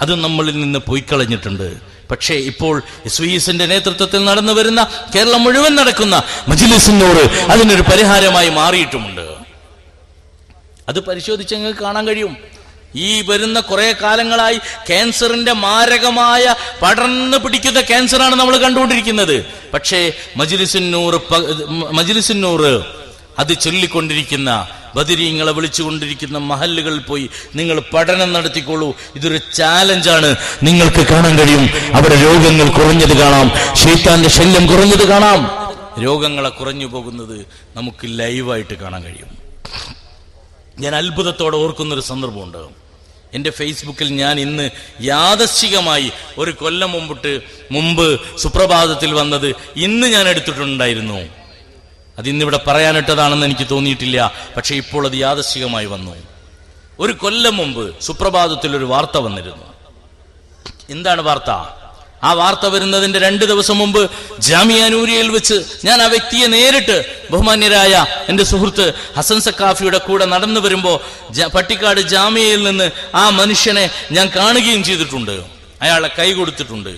അത് നമ്മളിൽ നിന്ന് പോയി കളഞ്ഞിട്ടുണ്ട്. പക്ഷേ ഇപ്പോൾ SYSന്റെ നേതൃത്വത്തിൽ നടന്നു വരുന്ന കേരളം മുഴുവൻ നടക്കുന്ന മജ്‌ലിസുൻ നൂർ അതിനൊരു പരിഹാരമായി മാറിയിട്ടുമുണ്ട്. അത് പരിശോധിച്ച് നിങ്ങൾക്ക് കാണാൻ കഴിയും. ഈ വരുന്ന കുറെ കാലങ്ങളായി ക്യാൻസറിന്റെ മാരകമായ പടർന്നു പിടിക്കുന്ന ക്യാൻസറാണ് നമ്മൾ കണ്ടുകൊണ്ടിരിക്കുന്നത്. പക്ഷേ മജ്‌ലിസുൻ നൂർ അത് ചൊല്ലിക്കൊണ്ടിരിക്കുന്ന ബദരീങ്ങളെ വിളിച്ചുകൊണ്ടിരിക്കുന്ന മഹല്ലുകളിൽ പോയി നിങ്ങൾ പഠനം നടത്തിക്കോളൂ. ഇതൊരു ചാലഞ്ചാണ്. നിങ്ങൾക്ക് കാണാൻ കഴിയും, അവിടെ രോഗങ്ങൾ കുറഞ്ഞത് കാണാം, ശൈത്താന്റെ ശല്യം കുറഞ്ഞത് കാണാം. രോഗങ്ങളെ കുറഞ്ഞു പോകുന്നത് നമുക്ക് ലൈവായിട്ട് കാണാൻ കഴിയും. ഞാൻ അത്ഭുതത്തോടെ ഓർക്കുന്നൊരു സന്ദർഭമുണ്ട്. എൻ്റെ ഫേസ്ബുക്കിൽ ഞാൻ ഇന്ന് യാദൃശ്ചികമായി ഒരു കൊല്ലം മുമ്പ് സുപ്രഭാതത്തിൽ വന്നത് ഇന്ന് ഞാൻ എടുത്തിട്ടുണ്ടായിരുന്നു. അതിന്നിവിടെ പറയാനിട്ടതാണെന്ന് എനിക്ക് തോന്നിയിട്ടില്ല. പക്ഷെ ഇപ്പോൾ അത് യാദൃശ്ചികമായി വന്നു. ഒരു കൊല്ലം മുമ്പ് സുപ്രഭാതത്തിൽ ഒരു വാർത്ത വന്നിരുന്നു. എന്താണ് വാർത്ത? ആ വാർത്ത വരുന്നതിന്റെ 2 ദിവസം മുമ്പ് ജാമിയ നൂരിയയിൽ വെച്ച് ഞാൻ ആ വ്യക്തിയെ നേരിട്ട്, ബഹുമാന്യരായ എൻ്റെ സുഹൃത്ത് ഹസൻ സക്കാഫിയുടെ കൂടെ നടന്നു വരുമ്പോ പട്ടിക്കാട് ജാമിയയിൽ നിന്ന് ആ മനുഷ്യനെ ഞാൻ കാണുകയും ചെയ്തിട്ടുണ്ട്. അയാളെ കൈ കൊടുത്തിട്ടുണ്ട്.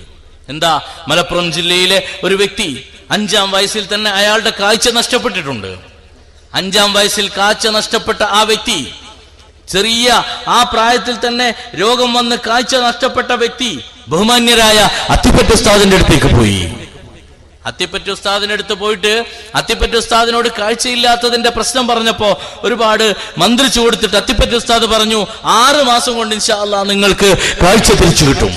എന്താ, മലപ്പുറം ജില്ലയിലെ ഒരു വ്യക്തി 5-ാം വയസ്സിൽ തന്നെ അയാളുടെ കാഴ്ച നഷ്ടപ്പെട്ടിട്ടുണ്ട്. 5-ാം വയസ്സിൽ കാഴ്ച നഷ്ടപ്പെട്ട ആ വ്യക്തി, ചെറിയ ആ പ്രായത്തിൽ തന്നെ രോഗം വന്ന് കാഴ്ച നഷ്ടപ്പെട്ട വ്യക്തി ബഹുമാന്യരായ അത്തിപ്പറ്റ ഉസ്താദിന്റെ അടുത്തേക്ക് പോയി. അത്തിപ്പറ്റ ഉസ്താദിന്റെ അടുത്ത് പോയിട്ട് അത്തിപ്പറ്റ ഉസ്താദിനോട് കാഴ്ചയില്ലാത്തതിന്റെ പ്രശ്നം പറഞ്ഞപ്പോ ഒരുപാട് മന്ത്രിച്ചു കൊടുത്തിട്ട് അത്തിപ്പറ്റ ഉസ്താദ് പറഞ്ഞു, 6 മാസം കൊണ്ട് ഇൻഷാ അല്ലാഹ് നിങ്ങൾക്ക് കാഴ്ച തിരിച്ചു കിട്ടും.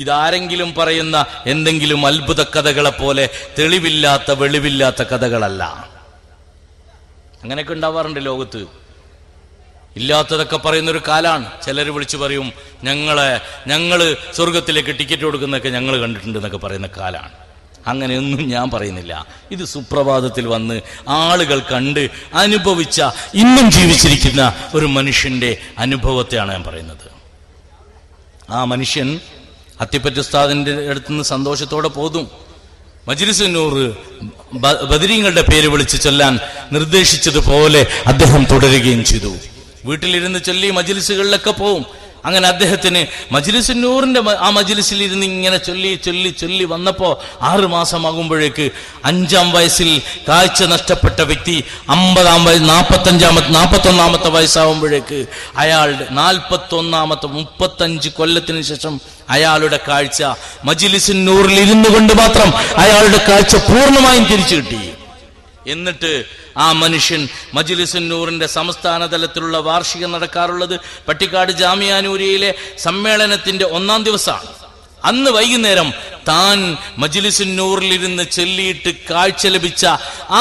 ഇതാരെങ്കിലും പറയുന്ന എന്തെങ്കിലും അത്ഭുത കഥകളെ പോലെ തെളിവില്ലാത്ത വെളിവില്ലാത്ത കഥകളല്ല. അങ്ങനെയൊക്കെ ഉണ്ടാവാറുണ്ട് ലോകത്ത്. ഇല്ലാത്തതൊക്കെ പറയുന്നൊരു കാലാണ്. ചിലർ വിളിച്ചു പറയും, ഞങ്ങള് സ്വർഗത്തിലേക്ക് ടിക്കറ്റ് കൊടുക്കുന്നതൊക്കെ ഞങ്ങൾ കണ്ടിട്ടുണ്ട് എന്നൊക്കെ പറയുന്ന കാലാണ്. അങ്ങനെയൊന്നും ഞാൻ പറയുന്നില്ല. ഇത് സുപ്രഭാതത്തിൽ വന്ന് ആളുകൾ കണ്ട് അനുഭവിച്ച, ഇന്നും ജീവിച്ചിരിക്കുന്ന ഒരു മനുഷ്യന്റെ അനുഭവത്തെയാണ് ഞാൻ പറയുന്നത്. ആ മനുഷ്യൻ അത്തിപ്പറ്റ ഉസ്താദിന്റെ അടുത്തുനിന്ന് സന്തോഷത്തോടെ പോതും മജ്‌ലിസുൻ നൂർ ബദരീങ്ങളുടെ പേര് വിളിച്ച് ചൊല്ലാൻ നിർദ്ദേശിച്ചതുപോലെ അദ്ദേഹം തുടരുകയും ചെയ്തു. വീട്ടിലിരുന്ന് ചൊല്ലി മജ്‌ലിസുകളിലൊക്കെ പോവും. അങ്ങനെ അദ്ദേഹത്തിന് മജ്‌ലിസുൻ നൂറിന്റെ ആ മജ്‌ലിസിൽ ഇരുന്ന് ഇങ്ങനെ ചൊല്ലി വന്നപ്പോ 6 മാസമാകുമ്പോഴേക്ക് 5-ാം വയസ്സിൽ കാഴ്ച നഷ്ടപ്പെട്ട വ്യക്തി 41-ാമത്തെ വയസ്സാകുമ്പോഴേക്ക് അയാളുടെ 41-ാമത്തെ 35 കൊല്ലത്തിന് ശേഷം അയാളുടെ കാഴ്ച മജ്‌ലിസുൻ നൂറിൽ ഇരുന്നു കൊണ്ട് മാത്രം അയാളുടെ കാഴ്ച പൂർണ്ണമായും തിരിച്ചു കിട്ടി. എന്നിട്ട് ആ മനുഷ്യൻ മജ്‌ലിസുൻ നൂറിന്റെ സംസ്ഥാന തലത്തിലുള്ള വാർഷികം നടക്കാറുള്ളത് പട്ടിക്കാട് ജാമിയ നൂരിയയിലെ സമ്മേളനത്തിന്റെ 1-ാം ദിവസമാണ്. അന്ന് വൈകുന്നേരം താൻ മജ്‌ലിസുൻ നൂറിലിരുന്ന് ചൊല്ലിയിട്ട് കാഴ്ച ലഭിച്ച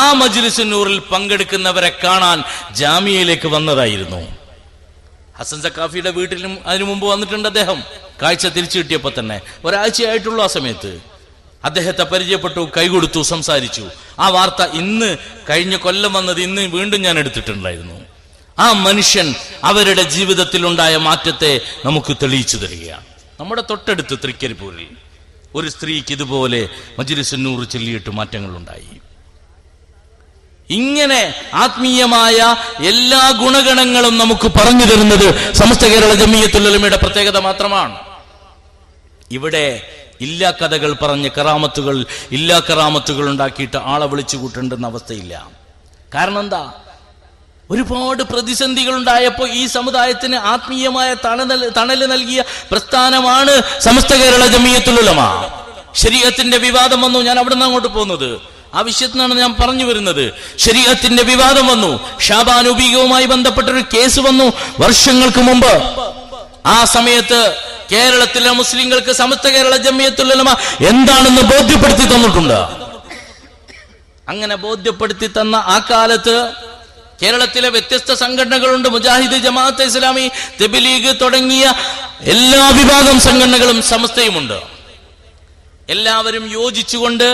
ആ മജ്‌ലിസുൻ നൂറിൽ പങ്കെടുക്കുന്നവരെ കാണാൻ ജാമിയയിലേക്ക് വന്നതായിരുന്നു. ഹസൻ സക്കാഫിയുടെ വീട്ടിലും അതിനു മുമ്പ് വന്നിട്ടുണ്ട് അദ്ദേഹം. കാഴ്ച തിരിച്ചു കിട്ടിയപ്പോ തന്നെ ഒരാഴ്ചയായിട്ടുള്ളൂ. ആ സമയത്ത് അദ്ദേഹത്തെ പരിചയപ്പെട്ടു, കൈകൊടുത്തു, സംസാരിച്ചു. ആ വാർത്ത ഇന്ന് കഴിഞ്ഞ കൊല്ലം വന്നത് ഇന്ന് വീണ്ടും ഞാൻ എടുത്തിട്ടുണ്ടായിരുന്നു. ആ മനുഷ്യൻ അവരുടെ ജീവിതത്തിലുണ്ടായ മാറ്റത്തെ നമുക്ക് തെളിയിച്ചു തരികയാണ്. നമ്മുടെ തൊട്ടടുത്ത് തൃക്കരിപ്പൂരിൽ ഒരു സ്ത്രീക്ക് ഇതുപോലെ മജ്‌ലിസുൻ നൂർ ചൊല്ലിയിട്ട് മാറ്റങ്ങളുണ്ടായി. ഇങ്ങനെ ആത്മീയമായ എല്ലാ ഗുണഗണങ്ങളും നമുക്ക് പറഞ്ഞു തരുന്നത് സമസ്ത കേരള ജമിയത്തുൽ ഉലമയുടെ പ്രത്യേകത മാത്രമാണ്. ഇവിടെ ഇല്ലാ കഥകൾ പറഞ്ഞ് ഇല്ലാ കറാമത്തുകൾ ഉണ്ടാക്കിയിട്ട് ആളെ വിളിച്ചു കൂട്ടേണ്ടുന്ന അവസ്ഥയില്ല. കാരണം എന്താ? ഒരുപാട് പ്രതിസന്ധികൾ ഉണ്ടായപ്പോൾ ഈ സമുദായത്തിന് ആത്മീയമായ തണല് നൽകിയ പ്രസ്ഥാനമാണ് സമസ്ത കേരള ജമിയത്തുൽ ഉലമ. ശരീഅത്തിന്റെ വിവാദം വന്നു. ഞാൻ അവിടെ നിന്ന് അങ്ങോട്ട് പോകുന്നത് ആ വിഷയത്തിനാണ് ഞാൻ പറഞ്ഞു വരുന്നത്. ശരീഅത്തിന്റെ വിവാദം വന്നു. ഷാബാൻ ഉബീഗവുമായി ബന്ധപ്പെട്ടൊരു കേസ് വന്നു വർഷങ്ങൾക്ക് മുമ്പ്. ആ സമയത്ത് കേരളത്തിലെ മുസ്ലിങ്ങൾക്ക് സമസ്ത കേരള ജമിയത്തുൽ ഉലമ എന്താണെന്ന് ബോധ്യപ്പെടുത്തി തന്നിട്ടുണ്ട്. അങ്ങനെ ബോധ്യപ്പെടുത്തി തന്ന ആ കാലത്ത് കേരളത്തിലെ വ്യത്യസ്ത സംഘടനകളുണ്ട്. മുജാഹിദ്, ജമാഅത്തെ ഇസ്ലാമി, തബ്ലീഗ് തുടങ്ങിയ എല്ലാ വിഭാഗം സംഘടനകളും സമസ്തയുമുണ്ട്. എല്ലാവരും യോജിച്ചുകൊണ്ട്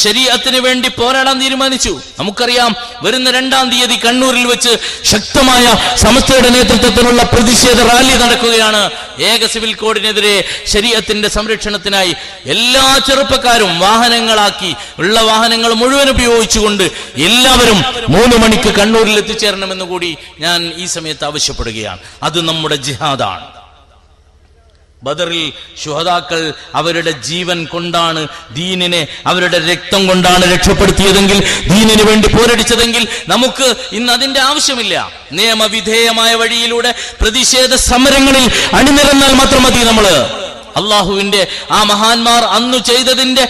ശരീഅത്തിന് വേണ്ടി പോരാടാൻ തീരുമാനിച്ചു. നമുക്കറിയാം, വരുന്ന 2-ാം തീയതി കണ്ണൂരിൽ വെച്ച് ശക്തമായ സമസ്തയുടെ നേതൃത്വത്തിലുള്ള പ്രതിഷേധ റാലി നടക്കുകയാണ്. ഏക സിവിൽ കോഡിനെതിരെ ശരീഅത്തിന്റെ സംരക്ഷണത്തിനായി എല്ലാ ചെറുപ്പക്കാരും വാഹനങ്ങളാക്കി, ഉള്ള വാഹനങ്ങൾ മുഴുവൻ ഉപയോഗിച്ചുകൊണ്ട് എല്ലാവരും 3 മണിക്ക് കണ്ണൂരിൽ എത്തിച്ചേരണമെന്ന് കൂടി ഞാൻ ഈ സമയത്ത് ആവശ്യപ്പെടുകയാണ്. അത് നമ്മുടെ ജിഹാദാണ്. ബദറിൽ ശുഹദാക്കൾ അവരുടെ ജീവൻ കൊണ്ടാണ് ദീനിനെ, അവരുടെ രക്തം കൊണ്ടാണ് രക്ഷപ്പെടുത്തിയതെങ്കിൽ, ദീനിന് വേണ്ടി പോരടിച്ചതെങ്കിൽ നമുക്ക് ഇന്ന് അതിന്റെ ആവശ്യമില്ല. നിയമവിധേയമായ വഴിയിലൂടെ പ്രതിഷേധ സമരങ്ങളിൽ അണിനിരന്നാൽ മാത്രം മതി. നമ്മള് അള്ളാഹുവിന്റെ ആ മഹാന്മാർ അന്നു ചെയ്തതിന്റെ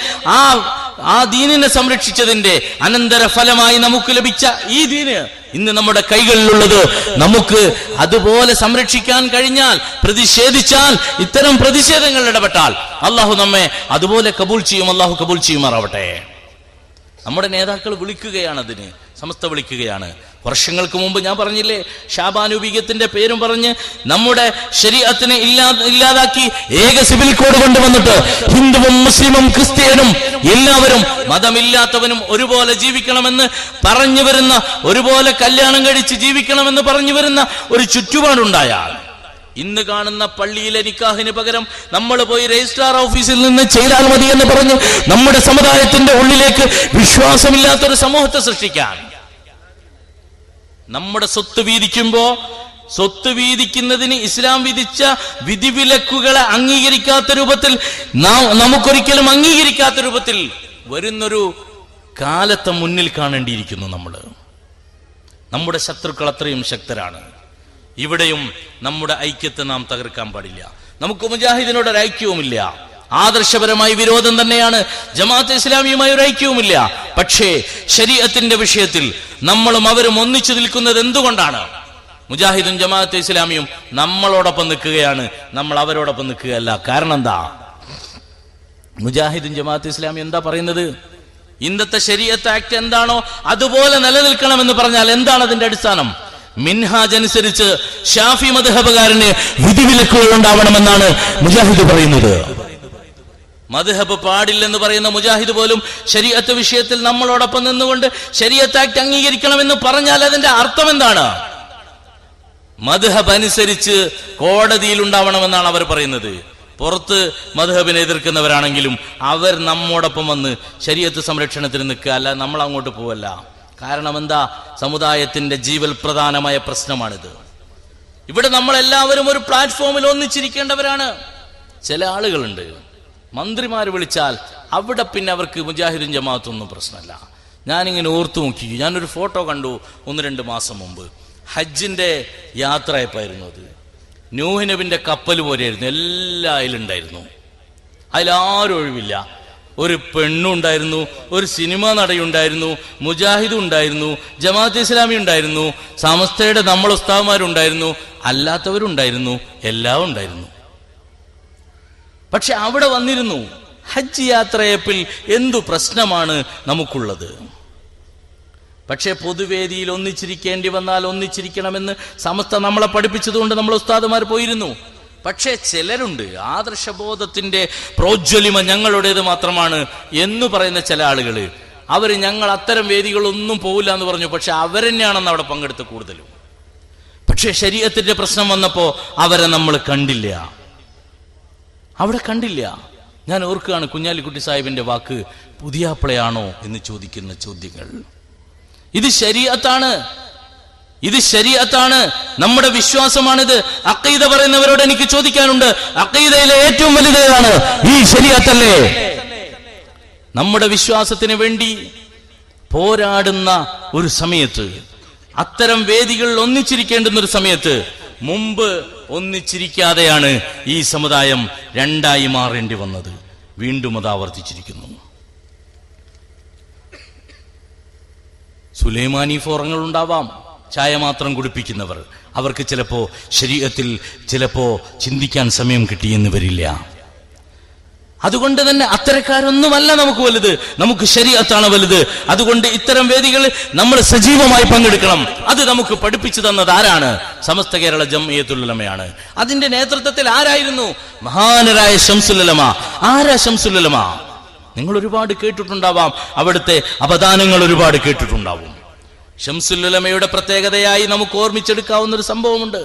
ആ ദീനിനെ സംരക്ഷിച്ചതിന്റെ അനന്തര ഫലമായി നമുക്ക് ലഭിച്ച ഈ ദീന് ഇന്ന് നമ്മുടെ കൈകളിലുള്ളത് നമുക്ക് അതുപോലെ സംരക്ഷിക്കാൻ കഴിഞ്ഞാൽ, പ്രതിഷേധിച്ചാൽ, ഇത്തരം പ്രതിഷേധങ്ങളിൽ ഇടപെട്ടാൽ അള്ളാഹു നമ്മെ അതുപോലെ കബൂൽ ചെയ്യും. അള്ളാഹു കബൂൽ ചെയ്യുമാറാവട്ടെ. നമ്മുടെ നേതാക്കൾ വിളിക്കുകയാണ്, അതിന് സമസ്ത വിളിക്കുകയാണ്. വർഷങ്ങൾക്ക് മുമ്പ് ഞാൻ പറഞ്ഞില്ലേ, ഷാബാനുബീഗത്തിന്റെ പേരും പറഞ്ഞ് നമ്മുടെ ശരീഅത്തിനെ ഇല്ലാതാക്കി ഏക സിവിൽ കോഡ് കൊണ്ടുവന്നിട്ട് ഹിന്ദുവും മുസ്ലിമും ക്രിസ്ത്യനും എല്ലാവരും മതമില്ലാത്തവനും ഒരുപോലെ ജീവിക്കണമെന്ന് പറഞ്ഞു വരുന്ന, ഒരുപോലെ കല്യാണം കഴിച്ച് ജീവിക്കണമെന്ന് പറഞ്ഞു വരുന്ന ഒരു ചുറ്റുപാടുണ്ടായാൽ, ഇന്ന് കാണുന്ന പള്ളിയിലെ നിക്കാഹിന് പകരം നമ്മൾ പോയി രജിസ്ട്രാർ ഓഫീസിൽ നിന്ന് ചെയ്താൽ മതി എന്ന് പറഞ്ഞ് നമ്മുടെ സമുദായത്തിന്റെ ഉള്ളിലേക്ക് വിശ്വാസമില്ലാത്തൊരു സമൂഹത്തെ സൃഷ്ടിക്കാൻ, നമ്മുടെ സ്വത്ത് വീതിക്കുമ്പോ സ്വത്ത് വീതിക്കുന്നതിന് ഇസ്ലാം വിധിച്ച വിധിവിലക്കുകളെ അംഗീകരിക്കാത്ത രൂപത്തിൽ, നമുക്കൊരിക്കലും അംഗീകരിക്കാത്ത രൂപത്തിൽ വരുന്നൊരു കാലത്തെ മുന്നിൽ കാണേണ്ടിയിരിക്കുന്നു. നമ്മുടെ ശത്രുക്കൾ അത്രയും ശക്തരാണ്. ഇവിടെയും നമ്മുടെ ഐക്യത്തെ നാം തകർക്കാൻ പാടില്ല. നമുക്ക് മുജാഹിദിനോട് ഒരു ഐക്യവുമില്ല, ആദർശപരമായി വിരോധം തന്നെയാണ്. ജമാഅത്തെ ഇസ്ലാമിയുമായി ഒരു ഐക്യവുമില്ല. പക്ഷേ ശരീഅത്തിന്റെ വിഷയത്തിൽ നമ്മളും അവരും ഒന്നിച്ചു നിൽക്കുന്നത് എന്തുകൊണ്ടാണ്? മുജാഹിദും ജമാഅത്തെ ഇസ്ലാമിയും നമ്മളോടൊപ്പം നിൽക്കുകയാണ്, നമ്മൾ അവരോടൊപ്പം നിൽക്കുകയല്ല. കാരണം എന്താ? മുജാഹിദും ജമാഅത്തെ ഇസ്ലാമി എന്താ പറയുന്നത്? ഇന്നത്തെ ശരീഅത്ത് ആക്ട് എന്താണോ അതുപോലെ നിലനിൽക്കണമെന്ന് പറഞ്ഞാൽ എന്താണ് അതിന്റെ അടിസ്ഥാനം? മിൻഹാജ് അനുസരിച്ച് ഷാഫി മദ്ഹബുകാരന് വിധിവിലക്കുകൾ ഉണ്ടാവണമെന്നാണ് മുജാഹിദ് പറയുന്നത്. മദ്ഹബ് പാടില്ലെന്ന് പറയുന്ന മുജാഹിദ് പോലും ശരീഅത്ത് വിഷയത്തിൽ നമ്മളോടൊപ്പം നിന്നുകൊണ്ട് ശരീഅത്ത് ആക്ട് അംഗീകരിക്കണമെന്ന് പറഞ്ഞാൽ അതിന്റെ അർത്ഥം എന്താണ്? മദ്ഹബ് അനുസരിച്ച് കോടതിയിൽ ഉണ്ടാവണമെന്നാണ് അവർ പറയുന്നത്. പുറത്ത് മദ്ഹബിനെ എതിർക്കുന്നവരാണെങ്കിലും അവർ നമ്മോടൊപ്പം വന്ന് ശരീഅത്ത് സംരക്ഷണത്തിന് നിൽക്കുക, അല്ല നമ്മൾ അങ്ങോട്ട് പോവല്ല. കാരണം എന്താ? സമുദായത്തിന്റെ ജീവൽ പ്രധാനമായ പ്രശ്നമാണിത്. ഇവിടെ നമ്മളെല്ലാവരും ഒരു പ്ലാറ്റ്ഫോമിൽ ഒന്നിച്ചിരിക്കേണ്ടവരാണ്. ചില ആളുകളുണ്ട്, മന്ത്രിമാര് വിളിച്ചാൽ അവിടെ പിന്നെ അവർക്ക് മുജാഹിദും ജമാഅത്തൊന്നും പ്രശ്നമല്ല. ഞാനിങ്ങനെ ഓർത്തു നോക്കി, ഞാനൊരു ഫോട്ടോ കണ്ടു 1-2 മാസം മുമ്പ്. ഹജ്ജിന്റെ യാത്രയപ്പായിരുന്നു അത്. നൂഹ് നബിന്റെ കപ്പൽ പോലെയായിരുന്നു, എല്ലാ അതിലുണ്ടായിരുന്നു. അതിലാരും ഒഴിവില്ല. ഒരു പെണ്ണുണ്ടായിരുന്നു, ഒരു സിനിമാ നടയുണ്ടായിരുന്നു, മുജാഹിദും ഉണ്ടായിരുന്നു, ജമാഅത്തെ ഇസ്ലാമി ഉണ്ടായിരുന്നു, സമസ്തയുടെ നമ്മൾ ഉസ്താദ്മാരുണ്ടായിരുന്നു, അല്ലാത്തവരുണ്ടായിരുന്നു, എല്ലാം ഉണ്ടായിരുന്നു. പക്ഷെ അവിടെ വന്നിരുന്നു. ഹജ്ജ് യാത്രയപ്പിൽ എന്തു പ്രശ്നമാണ് നമുക്കുള്ളത്? പക്ഷെ പൊതുവേദിയിൽ ഒന്നിച്ചിരിക്കേണ്ടി വന്നാൽ ഒന്നിച്ചിരിക്കണമെന്ന് സമസ്ത നമ്മളെ പഠിപ്പിച്ചതുകൊണ്ട് നമ്മൾ ഉസ്താദുമാർ പോയിരുന്നു. പക്ഷേ ചിലരുണ്ട്, ആദർശബോധത്തിന്റെ പ്രോജ്വലിമ ഞങ്ങളുടേത് മാത്രമാണ് എന്ന് പറയുന്ന ചില ആളുകൾ. അവർ ഞങ്ങൾ അത്തരം വേദികളൊന്നും പോവില്ല എന്ന് പറഞ്ഞു. പക്ഷെ അവരെന്നെയാണെന്ന് അവിടെ പങ്കെടുത്ത് കൂടുതലും. പക്ഷെ ശരീഅത്തിന്റെ പ്രശ്നം വന്നപ്പോ അവരെ നമ്മൾ കണ്ടില്ല, അവിടെ കണ്ടില്ല. ഞാൻ ഓർക്കുകയാണ് കുഞ്ഞാലിക്കുട്ടി സാഹിബിന്റെ വാക്ക്, പുതിയാപ്പിളയാണോ എന്ന് ചോദിക്കുന്ന ചോദ്യങ്ങൾ. ഇത് ശരീഅത്താണ്, ഇത് ശരീഅത്താണ്, നമ്മുടെ വിശ്വാസമാണിത്. അഖീദ പറയുന്നവരോട് എനിക്ക് ചോദിക്കാനുണ്ട്, അഖീദയിലെ ഏറ്റവും വലുതേതാണ്? ഈ ശരീഅത്തല്ലേ? നമ്മുടെ വിശ്വാസത്തിന് വേണ്ടി പോരാടുന്ന ഒരു സമയത്ത്, അത്തരം വേദികളിൽ ഒന്നിച്ചിരിക്കേണ്ടുന്ന ഒരു സമയത്ത് മുമ്പ് ഒന്നിച്ചിരിക്കാതെയാണ് ഈ സമുദായം രണ്ടായി മാറേണ്ടി വന്നത്. വീണ്ടും അത് ആവർത്തിച്ചിരിക്കുന്നു. സുലൈമാനി ഫോറങ്ങൾ ഉണ്ടാവാം, ചായ മാത്രം കുടിപ്പിക്കുന്നവർ. അവർക്ക് ചിലപ്പോ ശരീഅത്തിൽ ചിലപ്പോ ചിന്തിക്കാൻ സമയം കിട്ടിയെന്ന് വരില്ല. അതുകൊണ്ട് തന്നെ അത്തരക്കാരൊന്നുമല്ല നമുക്ക് വലുത്, നമുക്ക് ശരീഅത്താണ് വലുത്. അതുകൊണ്ട് ഇത്തരം വേദികളിൽ നമ്മൾ സജീവമായി പങ്കെടുക്കണം. അത് നമുക്ക് പഠിപ്പിച്ചു തന്നത് ആരാണ്? സമസ്ത കേരള ജംഇയ്യത്തുൽ ഉലമയാണ്. അതിന്റെ നേതൃത്വത്തിൽ ആരായിരുന്നു? മഹാനരായ ശംസുൽ ഉലമ. ആരാ ശംസുൽ ഉലമ? നിങ്ങൾ ഒരുപാട് കേട്ടിട്ടുണ്ടാവാം, അവിടുത്തെ അവദാനങ്ങൾ ഒരുപാട് കേട്ടിട്ടുണ്ടാവും. ശംസുൽ ഉലമയുടെ പ്രത്യേകതയായി നമുക്ക് ഓർമ്മിച്ചെടുക്കാവുന്ന ഒരു സംഭവമുണ്ട്.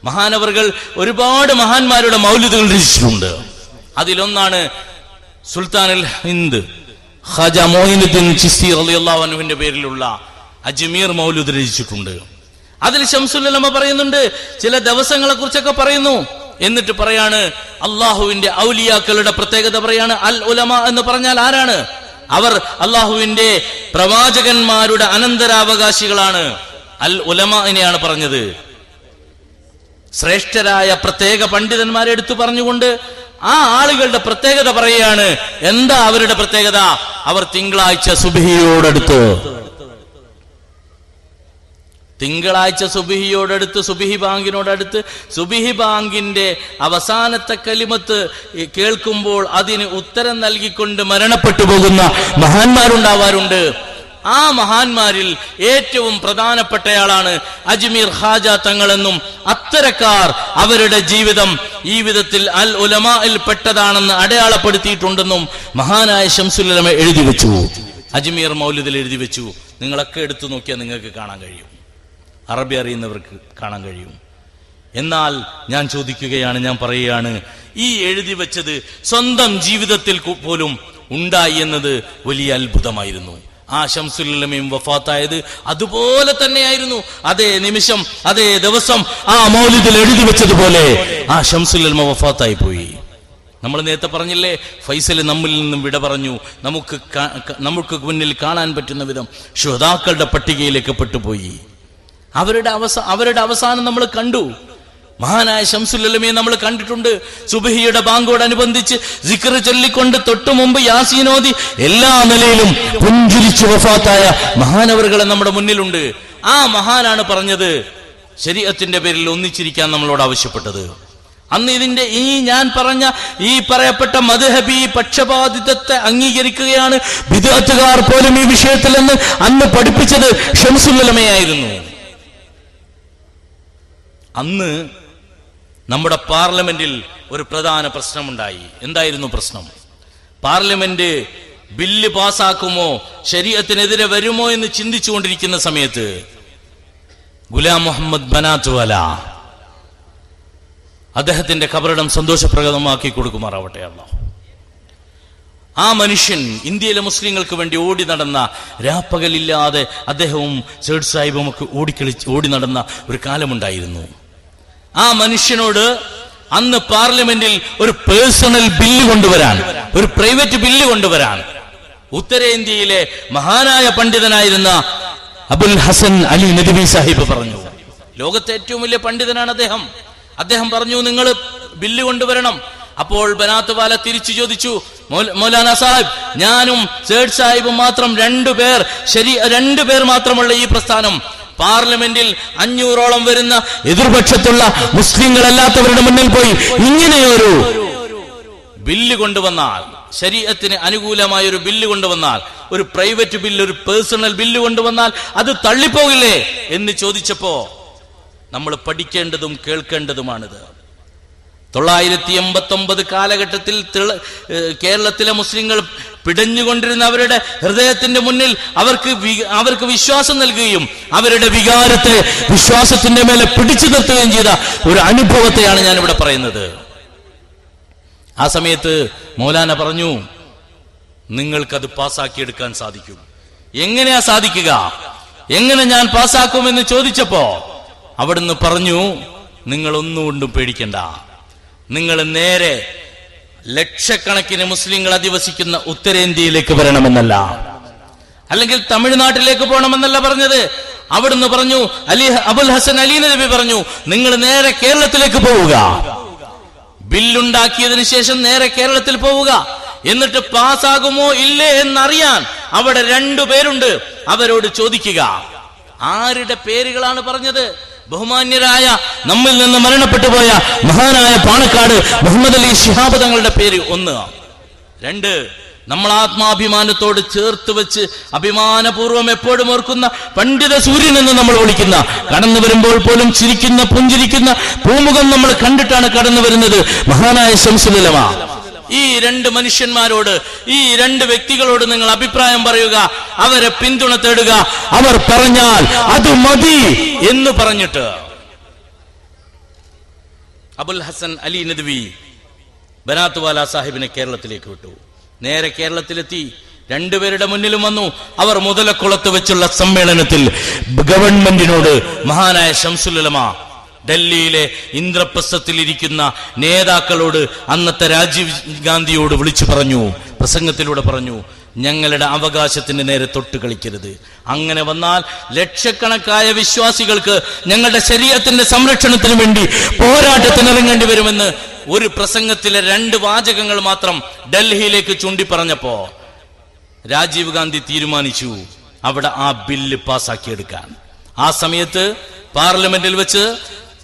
മഹാനവറുകൾ ഒരുപാട് മഹാന്മാരുടെ മൗലിദുകൾ രചിച്ചിട്ടുണ്ട്. അതിലൊന്നാണ് സുൽത്താനുൽ ഹിന്ദ് ഖാജ മൊയ്നുദ്ദീൻ ചിസ്തി റളിയല്ലാഹു അൻഹുവിന്റെ പേരിലുള്ള അജ്മീർ മൗലിദ് രചിച്ചിട്ടുണ്ട്. അതിൽ ശംസുൽ ഉലമ പറയുന്നുണ്ട്, ചില ദിവസങ്ങളെ കുറിച്ചൊക്കെ പറയുന്നു. എന്നിട്ട് പറയാണ് അള്ളാഹുവിന്റെ ഔലിയാക്കളുടെ പ്രത്യേകത പറയാണ്. അൽ ഉലമ എന്ന് പറഞ്ഞാൽ ആരാണ്? അവർ അള്ളാഹുവിന്റെ പ്രവാചകന്മാരുടെ അനന്തരാവകാശികളാണ്. അൽ ഉലമനെയാണ് പറഞ്ഞത്. ശ്രേഷ്ഠരായ പ്രത്യേക പണ്ഡിതന്മാരെ എടുത്തു പറഞ്ഞുകൊണ്ട് ആ ആളുകളുടെ പ്രത്യേകത പറയുകയാണ്. എന്താ അവരുടെ പ്രത്യേകത? അവർ തിങ്കളാഴ്ച സുബ്ഹിയോടടുത്ത്, തിങ്കളാഴ്ച സുബ്ഹിയോടടുത്ത്, സുബ്ഹി ബാങ്കിനോടടുത്ത്, സുബ്ഹി ബാങ്കിന്റെ അവസാനത്തെ കലിമത്ത് കേൾക്കുമ്പോൾ അതിന് ഉത്തരം നൽകിക്കൊണ്ട് മരണപ്പെട്ടു പോകുന്ന മഹാന്മാരുണ്ടാവാറുണ്ട്. ആ മഹാന്മാരിൽ ഏറ്റവും പ്രധാനപ്പെട്ടയാളാണ് അജ്മീർ ഖാജ തങ്ങളെന്നും അത്തരക്കാർ അവരുടെ ജീവിതം ഈ വിധത്തിൽ അൽ ഉലമായിൽ പെട്ടതാണെന്ന് അടയാളപ്പെടുത്തിയിട്ടുണ്ടെന്നും മഹാനായ ശംസുൽ ഉലമ എഴുതി വെച്ചു. അജ്മീർ മൗലിദിൽ എഴുതി വെച്ചു. നിങ്ങളൊക്കെ എടുത്തു നോക്കിയാൽ നിങ്ങൾക്ക് കാണാൻ കഴിയും, അറബി അറിയുന്നവർക്ക് കാണാൻ കഴിയും. എന്നാൽ ഞാൻ ചോദിക്കുകയാണ്, ഞാൻ പറയുകയാണ്, ഈ എഴുതി വെച്ചത് സ്വന്തം ജീവിതത്തിൽ പോലും ഉണ്ടായി എന്നത് വലിയ അത്ഭുതമായിരുന്നു. ആ ശംസുൽ ഉലമയും വഫാത്തായത് അതുപോലെ തന്നെയായിരുന്നു. അതേ നിമിഷം, അതേ ദിവസം ആ മൗലിദിൽ എഴുതി വെച്ചതുപോലെ ആ ശംസുൽ ഉലമ വഫാത്തായി പോയി. നമ്മൾ നേരത്തെ പറഞ്ഞില്ലേ, ഫൈസൽ നമ്മിൽ നിന്നും വിട പറഞ്ഞു. നമുക്ക് മുന്നിൽ കാണാൻ പറ്റുന്ന വിധം ശുഹദാക്കളുടെ പട്ടികയിലേക്ക് പെട്ടുപോയി. അവരുടെ അവസാനം നമ്മൾ കണ്ടു. മഹാനായ ശംസുൽ ഉലമയെ നമ്മൾ കണ്ടിട്ടുണ്ട്. സുബ്ഹിയുടെ ബാങ്കോടനുബന്ധിച്ച് സിക്ർ ചൊല്ലിക്കൊണ്ട് തൊട്ടു മുമ്പ് യാസീനോദി എല്ലാ നിലയിലും പുഞ്ചിരിച്ചു വഫാത്തായ മഹാനവറുകളെ നമ്മുടെ മുന്നിലുണ്ട്. ആ മഹാനാണ് പറഞ്ഞത്, ശരീഅത്തിന്റെ പേരിൽ ഒന്നിച്ചിരിക്കാൻ നമ്മളോട് ആവശ്യപ്പെട്ടത്. അന്ന് ഞാൻ പറഞ്ഞ ഈ പറയപ്പെട്ട മദ്ഹബി പക്ഷപാതിത്വത്തെ അംഗീകരിക്കുകയാണ് ബിദ്അത്തുകാർ പോലും ഈ വിഷയത്തിൽ എന്ന് അന്ന് പഠിപ്പിച്ചത് ശംസുൽ ഉലമയായിരുന്നു. അന്ന് നമ്മുടെ പാർലമെന്റിൽ ഒരു പ്രധാന പ്രശ്നമുണ്ടായി. എന്തായിരുന്നു പ്രശ്നം? പാർലമെന്റ് ബില്ല് പാസാക്കുമോ, ശരീഅത്തിനെതിരെ വരുമോ എന്ന് ചിന്തിച്ചുകൊണ്ടിരിക്കുന്ന സമയത്ത് ഗുലാം മുഹമ്മദ് ബനാത്വാല, അദ്ദേഹത്തിന്റെ ഖബറിടം സന്തോഷപ്രദമാക്കി കൊടുക്കുമാറാവട്ടെ അല്ലാഹ്. ആ മനുഷ്യൻ ഇന്ത്യയിലെ മുസ്ലിങ്ങൾക്ക് വേണ്ടി ഓടി നടന്ന, രാപ്പകലില്ലാതെ അദ്ദേഹവും സേഡ് സാഹിബും ഒക്കെ ഓടി നടന്ന ഒരു കാലമുണ്ടായിരുന്നു. ആ മനുഷ്യനോട് അന്ന് പാർലമെന്റിൽ ഒരു പേഴ്സണൽ ബില്ല് കൊണ്ടുവരാൻ, ഒരു പ്രൈവറ്റ് ബില്ല് കൊണ്ടുവരാൻ ഉത്തരേന്ത്യയിലെ മഹാനായ പണ്ഡിതനായിരുന്ന അബുൽ ഹസൻ അലി നദ്വി സാഹിബ് പറഞ്ഞു. ലോകത്തെ ഏറ്റവും വലിയ പണ്ഡിതനാണ് അദ്ദേഹം. അദ്ദേഹം പറഞ്ഞു, നിങ്ങൾ ബില്ല് കൊണ്ടുവരണം. അപ്പോൾ ബനാത്വാല തിരിച്ചു ചോദിച്ചു, മൗലാന സാഹിബ്, ഞാനും സേഡ് സാഹിബും മാത്രം രണ്ടുപേർ മാത്രമുള്ള ഈ പ്രസ്ഥാനം പാർലമെന്റിൽ 500ഓളം വരുന്ന എതിർപക്ഷത്തുള്ള മുസ്ലിങ്ങളല്ലാത്തവരുടെ മുന്നിൽ പോയി ഇങ്ങനെയൊരു ബില്ല് കൊണ്ടുവന്നാൽ, ശരീഅത്തിന് അനുകൂലമായ ഒരു ബില്ല് കൊണ്ടുവന്നാൽ, ഒരു പ്രൈവറ്റ് ബില്ല്, ഒരു പേഴ്സണൽ ബില്ല് കൊണ്ടുവന്നാൽ അത് തള്ളിപ്പോകില്ലേ എന്ന് ചോദിച്ചപ്പോ നമ്മൾ പഠിക്കേണ്ടതും കേൾക്കേണ്ടതുമാണിത്. 989 കാലഘട്ടത്തിൽ കേരളത്തിലെ മുസ്ലിങ്ങൾ പിടഞ്ഞുകൊണ്ടിരുന്ന അവരുടെ ഹൃദയത്തിന്റെ മുന്നിൽ അവർക്ക് വിശ്വാസം നൽകുകയും അവരുടെ വികാരത്തെ വിശ്വാസത്തിന്റെ മേലെ പിടിച്ചു നിർത്തുകയും ചെയ്ത ഒരു അനുഭവത്തെയാണ് ഞാൻ ഇവിടെ പറയുന്നത്. ആ സമയത്ത് മൗലാന പറഞ്ഞു, നിങ്ങൾക്കത് പാസ്സാക്കിയെടുക്കാൻ സാധിക്കും. എങ്ങനെയാ സാധിക്കുക? എങ്ങനെ ഞാൻ പാസ്സാക്കുമെന്ന് ചോദിച്ചപ്പോ അവിടുന്ന് പറഞ്ഞു, നിങ്ങൾ ഒന്നുകൊണ്ടും പേടിക്കണ്ട. നിങ്ങൾ നേരെ ലക്ഷക്കണക്കിന് മുസ്ലിങ്ങൾ അധിവസിക്കുന്ന ഉത്തരേന്ത്യയിലേക്ക് വരണമെന്നല്ല, അല്ലെങ്കിൽ തമിഴ്നാട്ടിലേക്ക് പോകണമെന്നല്ല പറഞ്ഞത്. അവിടുന്ന് പറഞ്ഞു, അബുൽ ഹസൻ അലി നദ്വി പറഞ്ഞു, നിങ്ങൾ നേരെ കേരളത്തിലേക്ക് പോവുക. ബില്ലുണ്ടാക്കിയതിനു ശേഷം നേരെ കേരളത്തിൽ പോവുക. എന്നിട്ട് പാസ്സാകുമോ ഇല്ലേ എന്നറിയാൻ അവിടെ 2 പേരുണ്ട്, അവരോട് ചോദിക്കുക. ആരുടെ പേരുകളാണ് പറഞ്ഞത്? ബഹുമാന്യരായ നമ്മിൽ നിന്ന് മരണപ്പെട്ടു പോയ മഹാനായ പാണക്കാട് മുഹമ്മദ് അലി ശിഹാബ് തങ്ങളുടെ പേര് 1. 2, നമ്മൾ ആത്മാഭിമാനത്തോട് ചേർത്ത് വെച്ച് അഭിമാനപൂർവ്വം എപ്പോഴും ഓർക്കുന്ന പണ്ഡിത സൂര്യൻ എന്ന് നമ്മൾ വിളിക്കുന്ന, കടന്നു വരുമ്പോൾ പോലും ചിരിക്കുന്ന പുഞ്ചിരിക്കുന്ന പൂമുഖം നമ്മൾ കണ്ടിട്ടാണ് കടന്നു വരുന്നത് മഹാനായ ശംസുൽ ഉലമ. ഈ 2 മനുഷ്യന്മാരോട്, ഈ 2 വ്യക്തികളോട് നിങ്ങൾ അഭിപ്രായം പറയുക, അവരെ പിന്തുണ തേടുക. അവർ പറഞ്ഞാൽ അത് മതി എന്ന് പറഞ്ഞിട്ട് അബുൽ ഹസൻ അലി നദ്വി ബനാത്വാല സാഹിബിനെ കേരളത്തിലേക്ക് വിട്ടു. നേരെ കേരളത്തിലെത്തി 2 പേരുടെ മുന്നിലും വന്നു. അവർ മുതലക്കുളത്ത് വെച്ചുള്ള സമ്മേളനത്തിൽ ഗവൺമെന്റിനോട് മഹാനായ ശംസുൽ ഉലമ ഡൽഹിയിലെ ഇന്ദ്രപ്രസ്ഥത്തിലിരിക്കുന്ന നേതാക്കളോട്, അന്നത്തെ രാജീവ് ഗാന്ധിയോട് വിളിച്ചു പറഞ്ഞു, പ്രസംഗത്തിലൂടെ പറഞ്ഞു, ഞങ്ങളുടെ അവകാശത്തിന് നേരെ തൊട്ട് കളിക്കരുത്. അങ്ങനെ വന്നാൽ ലക്ഷക്കണക്കായ വിശ്വാസികൾക്ക് ഞങ്ങളുടെ ശരീഅത്തിന്റെ സംരക്ഷണത്തിന് വേണ്ടി പോരാട്ടത്തിനിറങ്ങേണ്ടി വരുമെന്ന് ഒരു പ്രസംഗത്തിലെ 2 വാചകങ്ങൾ മാത്രം ഡൽഹിയിലേക്ക് ചൂണ്ടിപ്പറഞ്ഞപ്പോ രാജീവ് ഗാന്ധി തീരുമാനിച്ചു അവിടെ ആ ബില്ല് പാസാക്കിയെടുക്കാൻ. ആ സമയത്ത് പാർലമെന്റിൽ വെച്ച്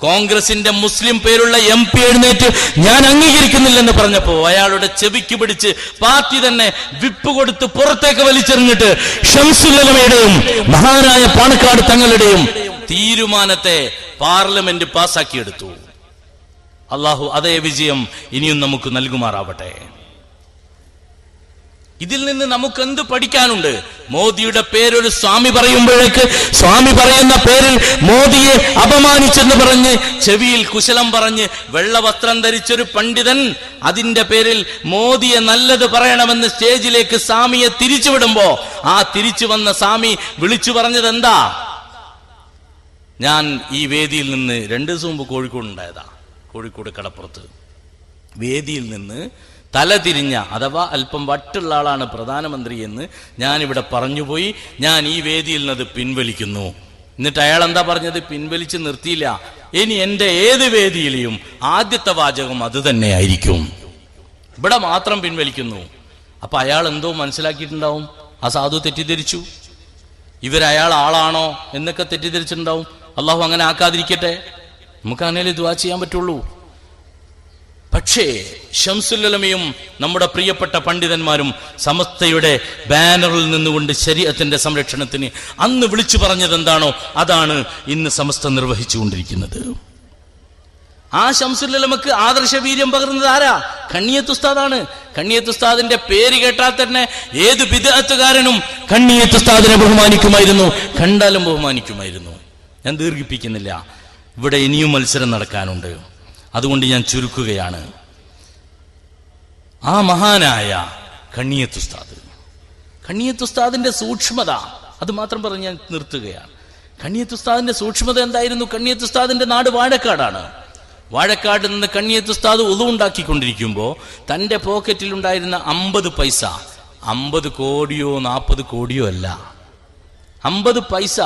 കോൺഗ്രസിന്റെ മുസ്ലിം പേരുള്ള MP എഴുന്നേറ്റ് ഞാൻ അംഗീകരിക്കുന്നില്ലെന്ന് പറഞ്ഞപ്പോ അയാളുടെ ചെവിക്ക് പിടിച്ച് പാർട്ടി തന്നെ വിപ്പ് കൊടുത്ത് പുറത്തേക്ക് വലിച്ചെറിഞ്ഞിട്ട് ഷംസുൽ ഉലമയുടെയും മഹാനായ പാണക്കാട് തങ്ങളുടെയും തീരുമാനത്തെ പാർലമെന്റ് പാസാക്കിയെടുത്തു. അള്ളാഹു അതേ വിജയം ഇനിയും നമുക്ക് നൽകുമാറാവട്ടെ. ഇതിൽ നിന്ന് നമുക്ക് എന്ത് പഠിക്കാനുണ്ട്? മോദിയുടെ പേരൊരു സ്വാമി പറയുമ്പോഴേക്ക് സ്വാമി പറയുന്ന പേരിൽ മോദിയെ അപമാനിച്ചെന്ന് പറഞ്ഞ് ചെവിയിൽ കുശലം പറഞ്ഞ് വെള്ളവസ്ത്രം ധരിച്ചൊരു പണ്ഡിതൻ അതിന്റെ പേരിൽ മോദിയെ നല്ലത് പറയണമെന്ന് സ്റ്റേജിലേക്ക് സ്വാമിയെ തിരിച്ചുവിടുമ്പോ ആ തിരിച്ചു വന്ന സ്വാമി വിളിച്ചു പറഞ്ഞത് എന്താ? ഞാൻ ഈ വേദിയിൽ നിന്ന് 2 ദിവസം മുമ്പ് കോഴിക്കോട് ഉണ്ടായതാ, കോഴിക്കോട് കടപ്പുറത്ത്. വേദിയിൽ നിന്ന് തലതിരിഞ്ഞ അഥവാ അല്പം വട്ടുള്ള ആളാണ് പ്രധാനമന്ത്രി എന്ന് ഞാനിവിടെ പറഞ്ഞുപോയി. ഞാൻ ഈ വേദിയിൽ നിന്ന് അത് പിൻവലിക്കുന്നു. എന്നിട്ട് അയാൾ എന്താ പറഞ്ഞത്? പിൻവലിച്ച് നിർത്തിയില്ല, ഇനി എന്റെ ഏത് വേദിയിലെയും ആദ്യത്തെ വാചകം അത് തന്നെ ആയിരിക്കും, ഇവിടെ മാത്രം പിൻവലിക്കുന്നു. അപ്പൊ അയാൾ എന്തോ മനസ്സിലാക്കിയിട്ടുണ്ടാവും, ആ സാധു തെറ്റിദ്ധരിച്ചു, ഇവരയാൾ ആളാണോ എന്നൊക്കെ തെറ്റിദ്ധരിച്ചിട്ടുണ്ടാവും. അള്ളാഹു അങ്ങനെ ആക്കാതിരിക്കട്ടെ, നമുക്ക് അങ്ങനെ ദുആ ചെയ്യാൻ പറ്റുള്ളൂ. പക്ഷേ ഷംസുൽ ഉലമയും നമ്മുടെ പ്രിയപ്പെട്ട പണ്ഡിതന്മാരും സമസ്തയുടെ ബാനറിൽ നിന്നുകൊണ്ട് ശരീഅത്തിന്റെ സംരക്ഷണത്തിന് അന്ന് വിളിച്ചു പറഞ്ഞത് എന്താണോ അതാണ് ഇന്ന് സമസ്ത നിർവഹിച്ചുകൊണ്ടിരിക്കുന്നത്. ആ ഷംസുൽ ഉലമക്ക് ആദർശവീര്യം പകർന്നത് ആരാ? കണ്ണിയത്ത് ഉസ്താദാണ്. കണ്ണിയത്ത് ഉസ്താദിന്റെ പേര് കേട്ടാൽ തന്നെ ഏത് ബിദ്അത്തുകാരനും കണ്ണിയത്ത് ഉസ്താദിനെ ബഹുമാനിക്കുമായിരുന്നു, കണ്ടാലും ബഹുമാനിക്കുമായിരുന്നു. ഞാൻ ദീർഘിപ്പിക്കുന്നില്ല, ഇവിടെ ഇനിയും മത്സരം നടക്കാനുണ്ട്, അതുകൊണ്ട് ഞാൻ ചുരുക്കുകയാണ്. ആ മഹാനായ കണ്ണിയത്ത് ഉസ്താദ്, കണ്ണിയത്ത് ഉസ്താദിന്റെ സൂക്ഷ്മത അത് മാത്രം പറഞ്ഞ് ഞാൻ നിർത്തുകയാണ്. കണ്ണിയത്ത് ഉസ്താദിന്റെ സൂക്ഷ്മത എന്തായിരുന്നു? കണ്ണിയത്ത് ഉസ്താദിന്റെ നാട് വാഴക്കാടാണ്. വാഴക്കാട് നിന്ന് കണ്ണിയത്ത് ഉസ്താദ് ഉളു ഉണ്ടാക്കിക്കൊണ്ടിരിക്കുമ്പോ തന്റെ പോക്കറ്റിൽ ഉണ്ടായിരുന്ന 50 പൈസ, 50 കോടിയോ 40 കോടിയോ അല്ല, 50 പൈസ.